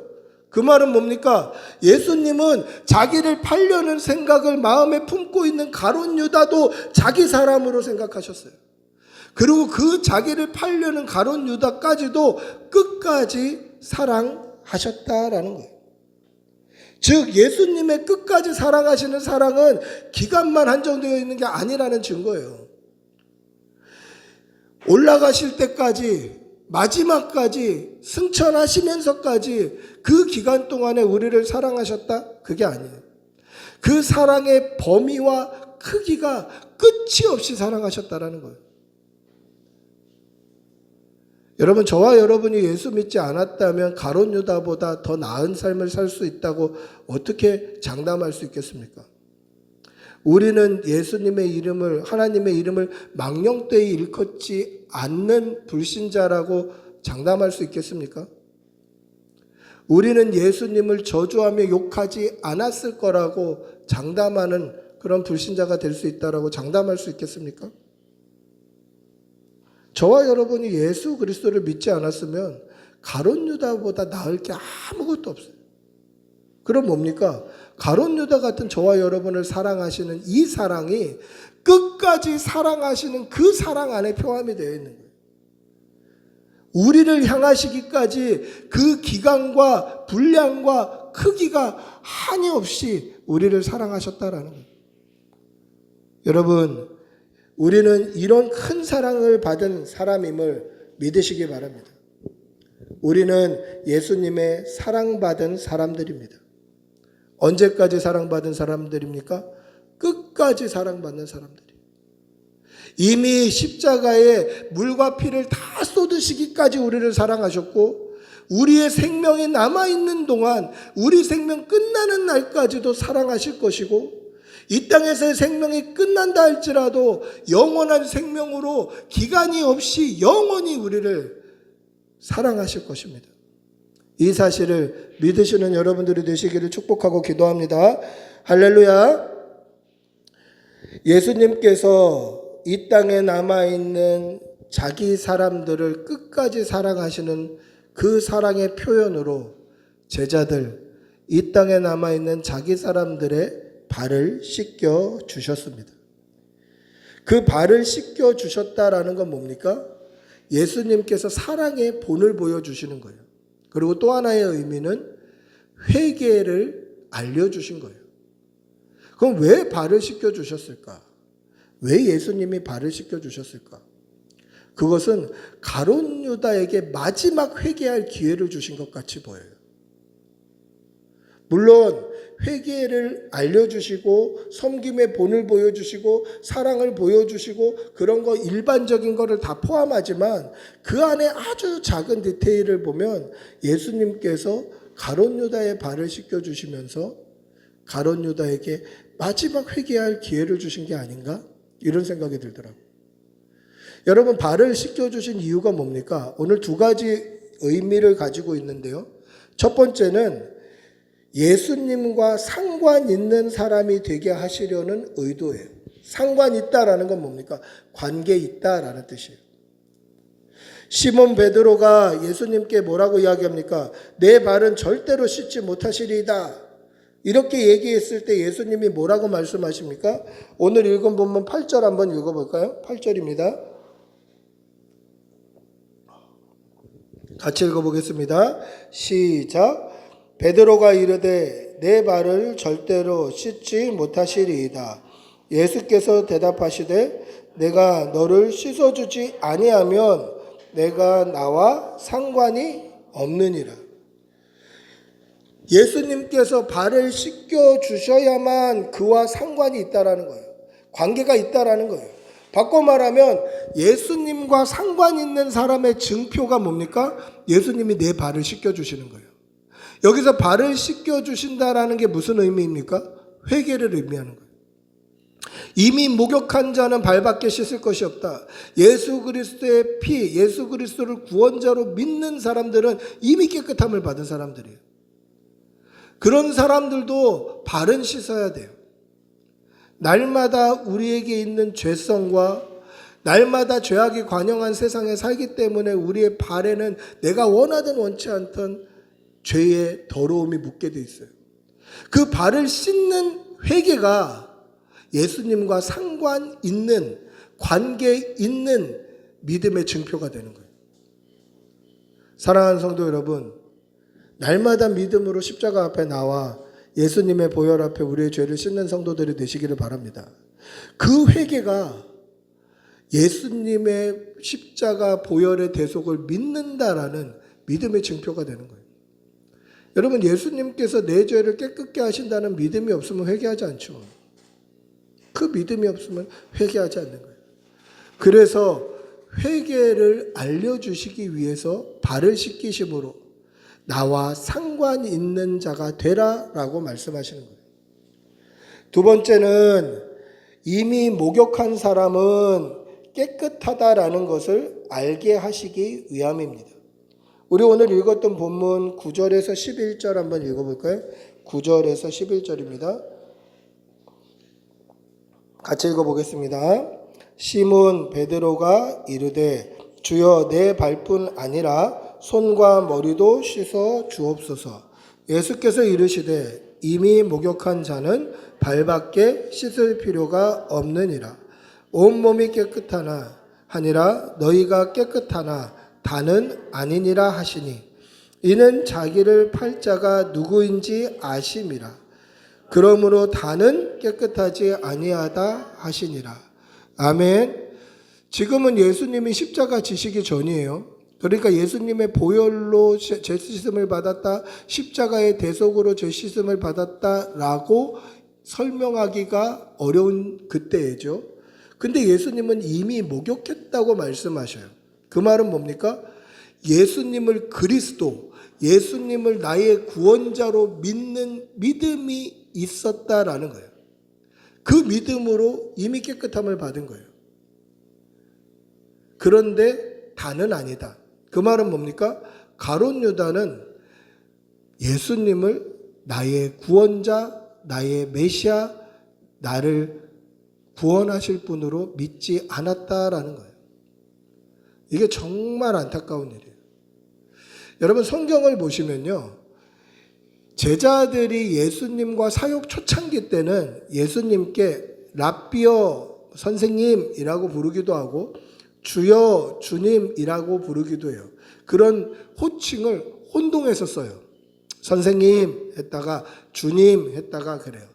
그 말은 뭡니까? 예수님은 자기를 팔려는 생각을 마음에 품고 있는 가룟 유다도 자기 사람으로 생각하셨어요. 그리고 그 자기를 팔려는 가룟 유다까지도 끝까지 사랑하셨다라는 거예요. 즉 예수님의 끝까지 사랑하시는 사랑은 기간만 한정되어 있는 게 아니라는 증거예요. 올라가실 때까지, 마지막까지, 승천하시면서까지 그 기간 동안에 우리를 사랑하셨다? 그게 아니에요. 그 사랑의 범위와 크기가 끝이 없이 사랑하셨다라는 거예요. 여러분, 저와 여러분이 예수 믿지 않았다면 가룟 유다보다 더 나은 삶을 살 수 있다고 어떻게 장담할 수 있겠습니까? 우리는 예수님의 이름을, 하나님의 이름을 망령되이 일컫지 않는 불신자라고 장담할 수 있겠습니까? 우리는 예수님을 저주하며 욕하지 않았을 거라고 장담하는 그런 불신자가 될 수 있다라고 장담할 수 있겠습니까? 저와 여러분이 예수 그리스도를 믿지 않았으면 가룟 유다보다 나을 게 아무것도 없어요. 그럼 뭡니까? 가룟 유다 같은 저와 여러분을 사랑하시는 이 사랑이 끝까지 사랑하시는 그 사랑 안에 포함이 되어 있는 거예요. 우리를 향하시기까지 그 기간과 분량과 크기가 한이 없이 우리를 사랑하셨다라는 거예요. 여러분, 우리는 이런 큰 사랑을 받은 사람임을 믿으시기 바랍니다. 우리는 예수님의 사랑받은 사람들입니다. 언제까지 사랑받은 사람들입니까? 끝까지 사랑받는 사람들이에요. 이미 십자가에 물과 피를 다 쏟으시기까지 우리를 사랑하셨고, 우리의 생명이 남아있는 동안 우리 생명 끝나는 날까지도 사랑하실 것이고, 이 땅에서의 생명이 끝난다 할지라도 영원한 생명으로 기간이 없이 영원히 우리를 사랑하실 것입니다. 이 사실을 믿으시는 여러분들이 되시기를 축복하고 기도합니다. 할렐루야. 예수님께서 이 땅에 남아있는 자기 사람들을 끝까지 사랑하시는 그 사랑의 표현으로 제자들, 이 땅에 남아있는 자기 사람들의 발을 씻겨 주셨습니다. 그 발을 씻겨 주셨다라는 건 뭡니까? 예수님께서 사랑의 본을 보여주시는 거예요. 그리고 또 하나의 의미는 회개를 알려주신 거예요. 그럼 왜 발을 씻겨 주셨을까? 왜 예수님이 발을 씻겨 주셨을까? 그것은 가룟 유다에게 마지막 회개할 기회를 주신 것 같이 보여요. 물론 회개를 알려주시고 섬김의 본을 보여주시고 사랑을 보여주시고 그런 거 일반적인 거를 다 포함하지만 그 안에 아주 작은 디테일을 보면 예수님께서 가룟 유다의 발을 씻겨주시면서 가룟 유다에게 마지막 회개할 기회를 주신 게 아닌가? 이런 생각이 들더라고요. 여러분, 발을 씻겨주신 이유가 뭡니까? 오늘 두 가지 의미를 가지고 있는데요. 첫 번째는 예수님과 상관 있는 사람이 되게 하시려는 의도예요. 상관 있다라는 건 뭡니까? 관계 있다라는 뜻이에요. 시몬 베드로가 예수님께 뭐라고 이야기합니까? 내 발은 절대로 씻지 못하시리이다. 이렇게 얘기했을 때 예수님이 뭐라고 말씀하십니까? 오늘 읽은 본문 8절 한번 읽어볼까요? 8절입니다. 같이 읽어보겠습니다. 시작. 베드로가 이르되 내 발을 절대로 씻지 못하시리이다. 예수께서 대답하시되 내가 너를 씻어주지 아니하면 내가 나와 상관이 없느니라. 예수님께서 발을 씻겨 주셔야만 그와 상관이 있다라는 거예요. 관계가 있다라는 거예요. 바꿔 말하면 예수님과 상관 있는 사람의 증표가 뭡니까? 예수님이 내 발을 씻겨 주시는 거예요. 여기서 발을 씻겨 주신다라는 게 무슨 의미입니까? 회개를 의미하는 거예요. 이미 목욕한 자는 발밖에 씻을 것이 없다. 예수 그리스도의 피, 예수 그리스도를 구원자로 믿는 사람들은 이미 깨끗함을 받은 사람들이에요. 그런 사람들도 발은 씻어야 돼요. 날마다 우리에게 있는 죄성과 날마다 죄악이 관영한 세상에 살기 때문에 우리의 발에는 내가 원하든 원치 않던 죄의 더러움이 묻게 돼 있어요. 그 발을 씻는 회개가 예수님과 상관 있는, 관계 있는 믿음의 증표가 되는 거예요. 사랑하는 성도 여러분, 날마다 믿음으로 십자가 앞에 나와 예수님의 보혈 앞에 우리의 죄를 씻는 성도들이 되시기를 바랍니다. 그 회개가 예수님의 십자가 보혈의 대속을 믿는다라는 믿음의 증표가 되는 거예요. 여러분, 예수님께서 내 죄를 깨끗게 하신다는 믿음이 없으면 회개하지 않죠. 그 믿음이 없으면 회개하지 않는 거예요. 그래서 회개를 알려주시기 위해서 발을 씻기심으로 나와 상관 있는 자가 되라라고 말씀하시는 거예요. 두 번째는 이미 목욕한 사람은 깨끗하다라는 것을 알게 하시기 위함입니다. 우리 오늘 읽었던 본문 9절에서 11절 한번 읽어볼까요? 9절에서 11절입니다. 같이 읽어보겠습니다. 시몬 베드로가 이르되 주여 내 발뿐 아니라 손과 머리도 씻어 주옵소서. 예수께서 이르시되 이미 목욕한 자는 발밖에 씻을 필요가 없느니라. 온몸이 깨끗하나 하니라 너희가 깨끗하나 다는 아니니라 하시니 이는 자기를 팔 자가 누구인지 아심이라. 그러므로 다는 깨끗하지 아니하다 하시니라. 아멘. 지금은 예수님이 십자가 지시기 전이에요. 그러니까 예수님의 보혈로 죄 씻음을 받았다, 십자가의 대속으로 죄 씻음을 받았다라고 설명하기가 어려운 그때죠. 근데 예수님은 이미 목욕했다고 말씀하셔요. 그 말은 뭡니까? 예수님을 그리스도, 예수님을 나의 구원자로 믿는 믿음이 있었다라는 거예요. 그 믿음으로 이미 깨끗함을 받은 거예요. 그런데 다는 아니다. 그 말은 뭡니까? 가룟 유다는 예수님을 나의 구원자, 나의 메시아, 나를 구원하실 분으로 믿지 않았다라는 거예요. 이게 정말 안타까운 일이에요. 여러분, 성경을 보시면요, 제자들이 예수님과 사역 초창기 때는 예수님께 랍비어 선생님이라고 부르기도 하고 주여 주님이라고 부르기도 해요. 그런 호칭을 혼동해서 써요. 선생님 했다가 주님 했다가 그래요.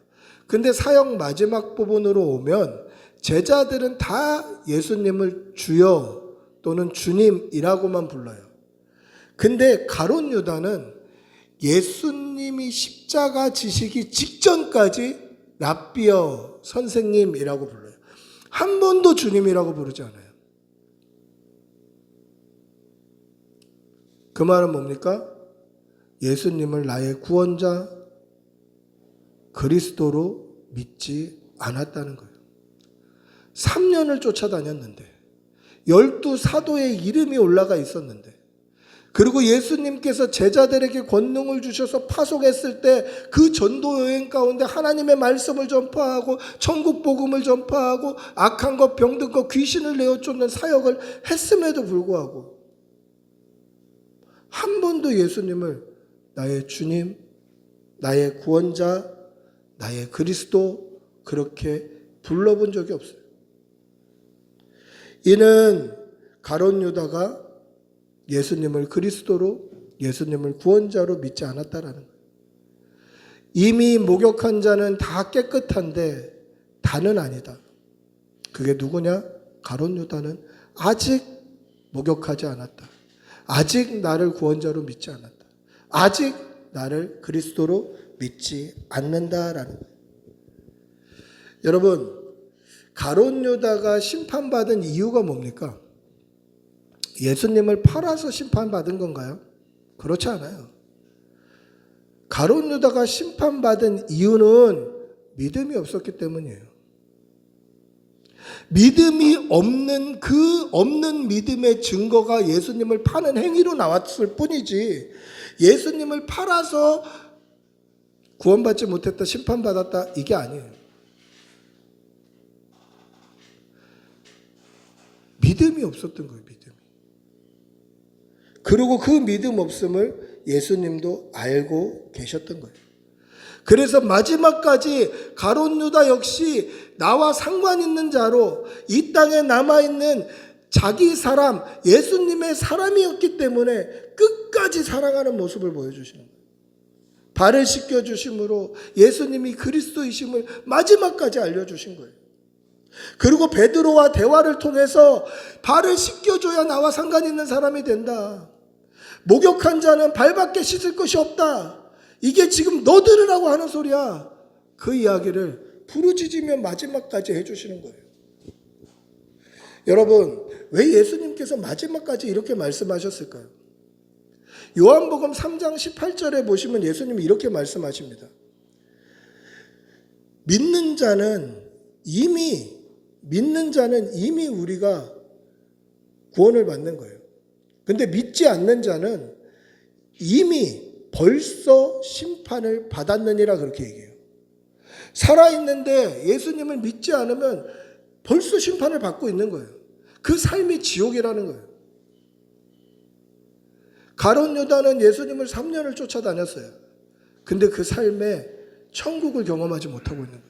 근데 사역 마지막 부분으로 오면 제자들은 다 예수님을 주여 또는 주님이라고만 불러요. 근데 가룟 유다는 예수님이 십자가 지시기 직전까지 랍비어 선생님이라고 불러요. 한 번도 주님이라고 부르지 않아요. 그 말은 뭡니까? 예수님을 나의 구원자, 그리스도로 믿지 않았다는 거예요. 3년을 쫓아다녔는데 12 사도의 이름이 올라가 있었는데, 그리고 예수님께서 제자들에게 권능을 주셔서 파송했을 때 그 전도 여행 가운데 하나님의 말씀을 전파하고 천국 복음을 전파하고 악한 것, 병든 것, 귀신을 내어쫓는 사역을 했음에도 불구하고 한 번도 예수님을 나의 주님, 나의 구원자, 나의 그리스도 그렇게 불러본 적이 없어요. 이는 가룟 유다가 예수님을 그리스도로, 예수님을 구원자로 믿지 않았다라는 거예요. 이미 목욕한 자는 다 깨끗한데 다는 아니다. 그게 누구냐? 가룟 유다는 아직 목욕하지 않았다. 아직 나를 구원자로 믿지 않았다. 아직 나를 그리스도로 믿지 않는다라는 거예요. 여러분, 가룟 유다가 심판받은 이유가 뭡니까? 예수님을 팔아서 심판받은 건가요? 그렇지 않아요. 가룟 유다가 심판받은 이유는 믿음이 없었기 때문이에요. 믿음이 없는 그 없는 믿음의 증거가 예수님을 파는 행위로 나왔을 뿐이지, 예수님을 팔아서 구원받지 못했다, 심판받았다, 이게 아니에요. 믿음이 없었던 거예요. 믿음이. 그리고 그 믿음 없음을 예수님도 알고 계셨던 거예요. 그래서 마지막까지 가룟 유다 역시 나와 상관 있는 자로 이 땅에 남아있는 자기 사람, 예수님의 사람이었기 때문에 끝까지 사랑하는 모습을 보여주시는 거예요. 발을 씻겨주심으로 예수님이 그리스도이심을 마지막까지 알려주신 거예요. 그리고 베드로와 대화를 통해서 발을 씻겨줘야 나와 상관 있는 사람이 된다. 목욕한 자는 발밖에 씻을 것이 없다. 이게 지금 너 들으라고 하는 소리야. 그 이야기를 부르짖으며 마지막까지 해주시는 거예요. 여러분, 왜 예수님께서 마지막까지 이렇게 말씀하셨을까요? 요한복음 3장 18절에 보시면 예수님이 이렇게 말씀하십니다. 믿는 자는 이미 우리가 구원을 받는 거예요. 근데 믿지 않는 자는 이미 벌써 심판을 받았느니라 그렇게 얘기해요. 살아있는데 예수님을 믿지 않으면 벌써 심판을 받고 있는 거예요. 그 삶이 지옥이라는 거예요. 가룟 유다는 예수님을 3년을 쫓아다녔어요. 근데 그 삶에 천국을 경험하지 못하고 있는 거예요.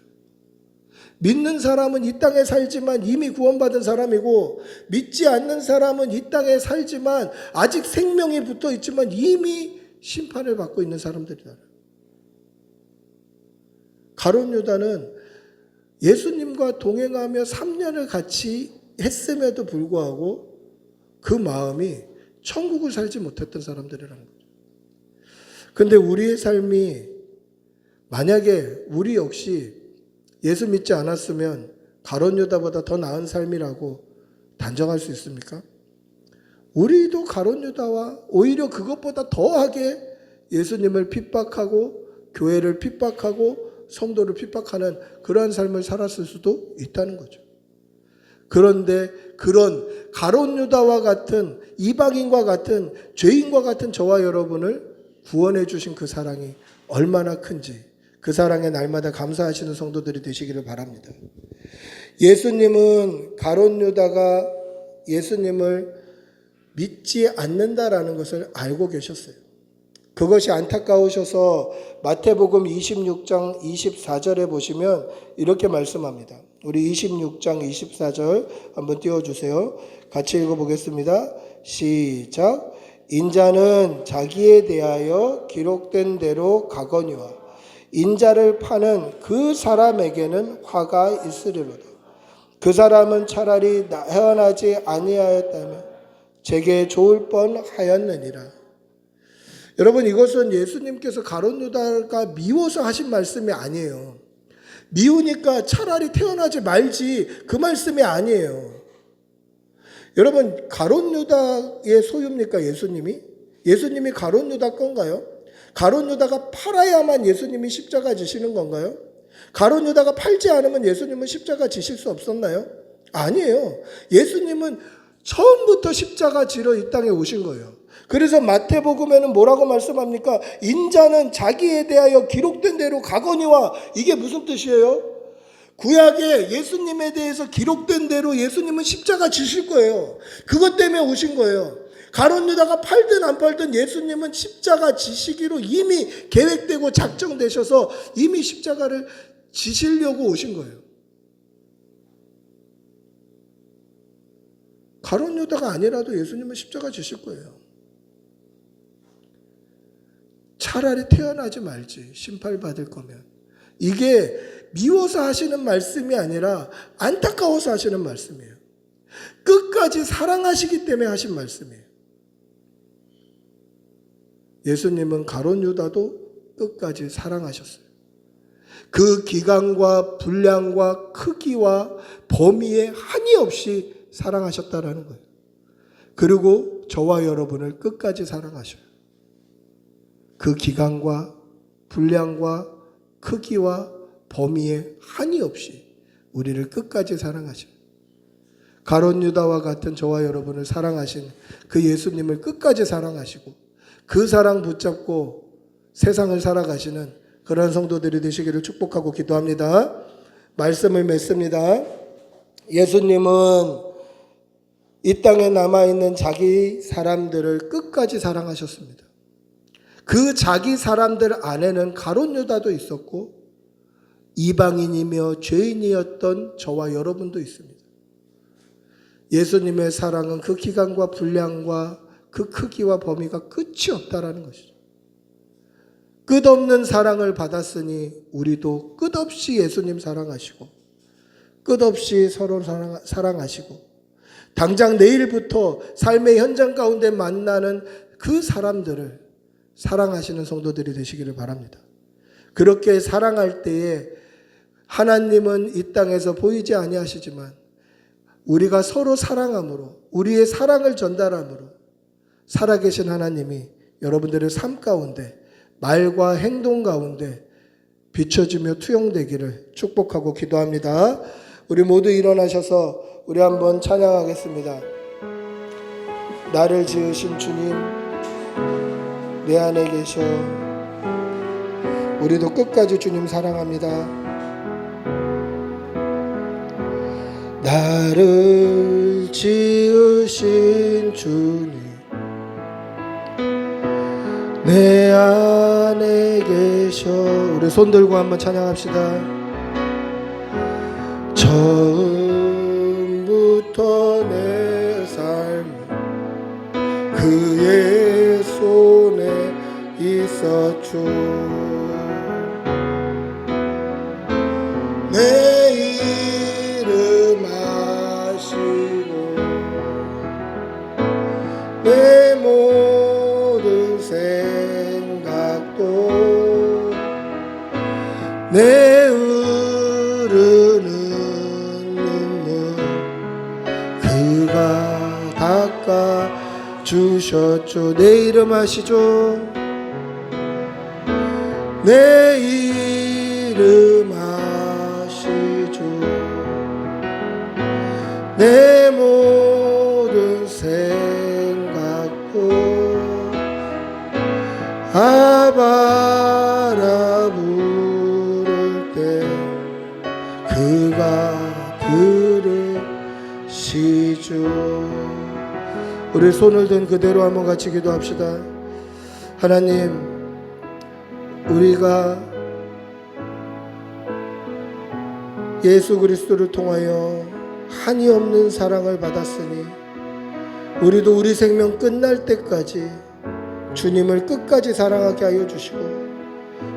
믿는 사람은 이 땅에 살지만 이미 구원받은 사람이고, 믿지 않는 사람은 이 땅에 살지만 아직 생명이 붙어 있지만 이미 심판을 받고 있는 사람들이다. 가룟 유다는 예수님과 동행하며 3년을 같이 했음에도 불구하고 그 마음이 천국을 살지 못했던 사람들이라는 거죠. 근데 우리의 삶이, 만약에 우리 역시 예수 믿지 않았으면 가룟 유다보다 더 나은 삶이라고 단정할 수 있습니까? 우리도 가룟 유다와 오히려 그것보다 더하게 예수님을 핍박하고 교회를 핍박하고 성도를 핍박하는 그러한 삶을 살았을 수도 있다는 거죠. 그런데 그런 가룟 유다와 같은, 이방인과 같은, 죄인과 같은 저와 여러분을 구원해 주신 그 사랑이 얼마나 큰지, 그 사랑에 날마다 감사하시는 성도들이 되시기를 바랍니다. 예수님은 가룟 유다가 예수님을 믿지 않는다라는 것을 알고 계셨어요. 그것이 안타까우셔서 마태복음 26장 24절에 보시면 이렇게 말씀합니다. 우리 26장 24절 한번 띄워주세요. 같이 읽어보겠습니다. 시작. 인자는 자기에 대하여 기록된 대로 가거니와 인자를 파는 그 사람에게는 화가 있으리로다. 그 사람은 차라리 헤어나지 아니하였다면 제게 좋을 뻔하였느니라. 여러분, 이것은 예수님께서 가룟 유다가 미워서 하신 말씀이 아니에요. 미우니까 차라리 태어나지 말지, 그 말씀이 아니에요. 여러분, 가룟 유다의 소유입니까, 예수님이? 예수님이 가룟 유다 건가요? 가룟 유다가 팔아야만 예수님이 십자가 지시는 건가요? 가룟 유다가 팔지 않으면 예수님은 십자가 지실 수 없었나요? 아니에요. 예수님은 처음부터 십자가 지러 이 땅에 오신 거예요. 그래서 마태복음에는 뭐라고 말씀합니까? 인자는 자기에 대하여 기록된 대로 가거니와, 이게 무슨 뜻이에요? 구약에 예수님에 대해서 기록된 대로 예수님은 십자가 지실 거예요. 그것 때문에 오신 거예요. 가룟 유다가 팔든 안 팔든 예수님은 십자가 지시기로 이미 계획되고 작정되셔서 이미 십자가를 지시려고 오신 거예요. 가룟 유다가 아니라도 예수님은 십자가 지실 거예요. 차라리 태어나지 말지, 심판받을 거면. 이게 미워서 하시는 말씀이 아니라 안타까워서 하시는 말씀이에요. 끝까지 사랑하시기 때문에 하신 말씀이에요. 예수님은 가룟 유다도 끝까지 사랑하셨어요. 그 기간과 분량과 크기와 범위에 한이 없이 사랑하셨다라는 거예요. 그리고 저와 여러분을 끝까지 사랑하셔요. 그 기간과 분량과 크기와 범위에 한이 없이 우리를 끝까지 사랑하셔요. 가룟 유다와 같은 저와 여러분을 사랑하신 그 예수님을 끝까지 사랑하시고 그 사랑 붙잡고 세상을 살아가시는 그러한 성도들이 되시기를 축복하고 기도합니다. 말씀을 맺습니다. 예수님은 이 땅에 남아있는 자기 사람들을 끝까지 사랑하셨습니다. 그 자기 사람들 안에는 가룟 유다도 있었고 이방인이며 죄인이었던 저와 여러분도 있습니다. 예수님의 사랑은 그 기간과 분량과 그 크기와 범위가 끝이 없다라는 것이죠. 끝없는 사랑을 받았으니 우리도 끝없이 예수님 사랑하시고 끝없이 서로 사랑하시고 당장 내일부터 삶의 현장 가운데 만나는 그 사람들을 사랑하시는 성도들이 되시기를 바랍니다. 그렇게 사랑할 때에 하나님은 이 땅에서 보이지 아니하시지만 우리가 서로 사랑함으로 우리의 사랑을 전달함으로 살아계신 하나님이 여러분들의 삶 가운데 말과 행동 가운데 비춰지며 투영되기를 축복하고 기도합니다. 우리 모두 일어나셔서 우리 한번 찬양하겠습니다. 나를 지으신 주님 내 안에 계셔. 우리도 끝까지 주님 사랑합니다. 나를 지으신 주님 내 안에 계셔. 우리 손 들고 한번 찬양합시다. 처음부터 내 삶은 그의 손에 있었죠. 내 이름 아시고 내 모든 생각도 내 흐르는 눈물 그가 닦아 주셨죠. 내 이름 아시죠. 내 이름 아시죠. 내 모든 생각도 아바라 부를 때 그가 들으시죠. 우리 손을 든 그대로 한번 같이 기도합시다. 하나님, 우리가 예수 그리스도를 통하여 한이 없는 사랑을 받았으니 우리도 우리 생명 끝날 때까지 주님을 끝까지 사랑하게 하여 주시고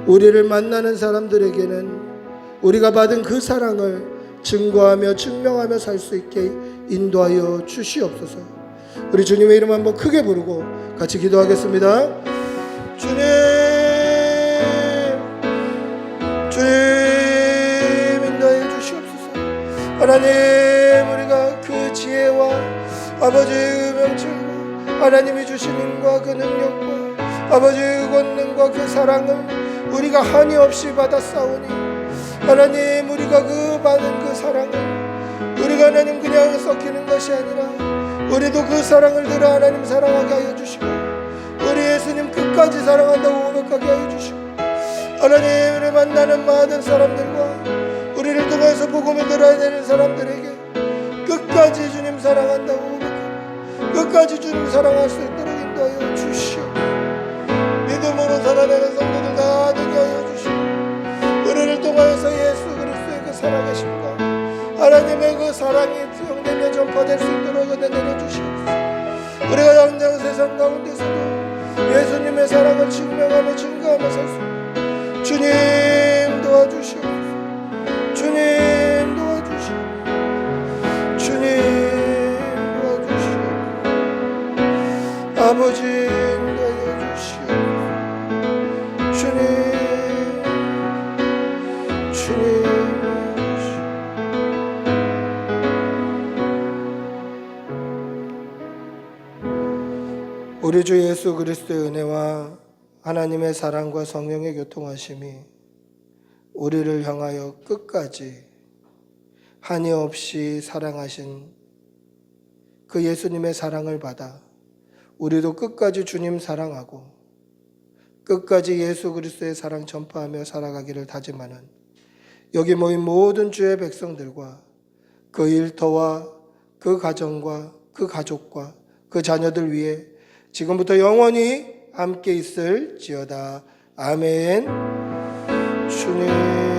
우리를 만나는 사람들에게는 우리가 받은 그 사랑을 증거하며 증명하며 살 수 있게 인도하여 주시옵소서. 우리 주님의 이름 한번 크게 부르고 같이 기도하겠습니다. 주님 인도하여 주시옵소서. 하나님, 우리가 그 지혜와 아버지 명철과 하나님이 주신 힘과 그 능력과 아버지 권능과 그 사랑을 우리가 한이 없이 받았사오니 하나님, 우리가 그 받은 그 사랑을 우리가 하나님 그냥 섞이는 것이 아니라 우리도 그 사랑을 들어 하나님 사랑하게 하여 주시고 우리 예수님 끝까지 사랑한다고 고백하게 하여 주시고 하나님을 만나는 많은 사람들과 우리를 통해서 복음을 들어야 되는 사람들에게 끝까지 주님 사랑한다고 고백하고 끝까지 주님 사랑할 수 있도록 인도하여 주시오. 믿음으로 살아내는 성도들 다 되게 하여 주시오. 우리를 통하여서 예수 그리스도의 그 살아계심과 하나님의 그 사랑이 영되며 전파될 수 있도록 은혜 내려주시옵소서. 우리가 당장 세상 가운데서도 예수님의 사랑을 증명하며 증거하며 살 수 있도록 주님 도와주시옵소서. 주님 도와주시옵소서. 주님 도와주시옵소서. 아버지 인도하여 주시옵소서. 주님 우리 주 예수 그리스도의 은혜와 하나님의 사랑과 성령의 교통하심이 우리를 향하여 끝까지 한이 없이 사랑하신 그 예수님의 사랑을 받아 우리도 끝까지 주님 사랑하고 끝까지 예수 그리스도의 사랑 전파하며 살아가기를 다짐하는 여기 모인 모든 주의 백성들과 그 일터와 그 가정과 그 가족과 그 자녀들 위해 지금부터 영원히 함께 있을지어다. 아멘. 주님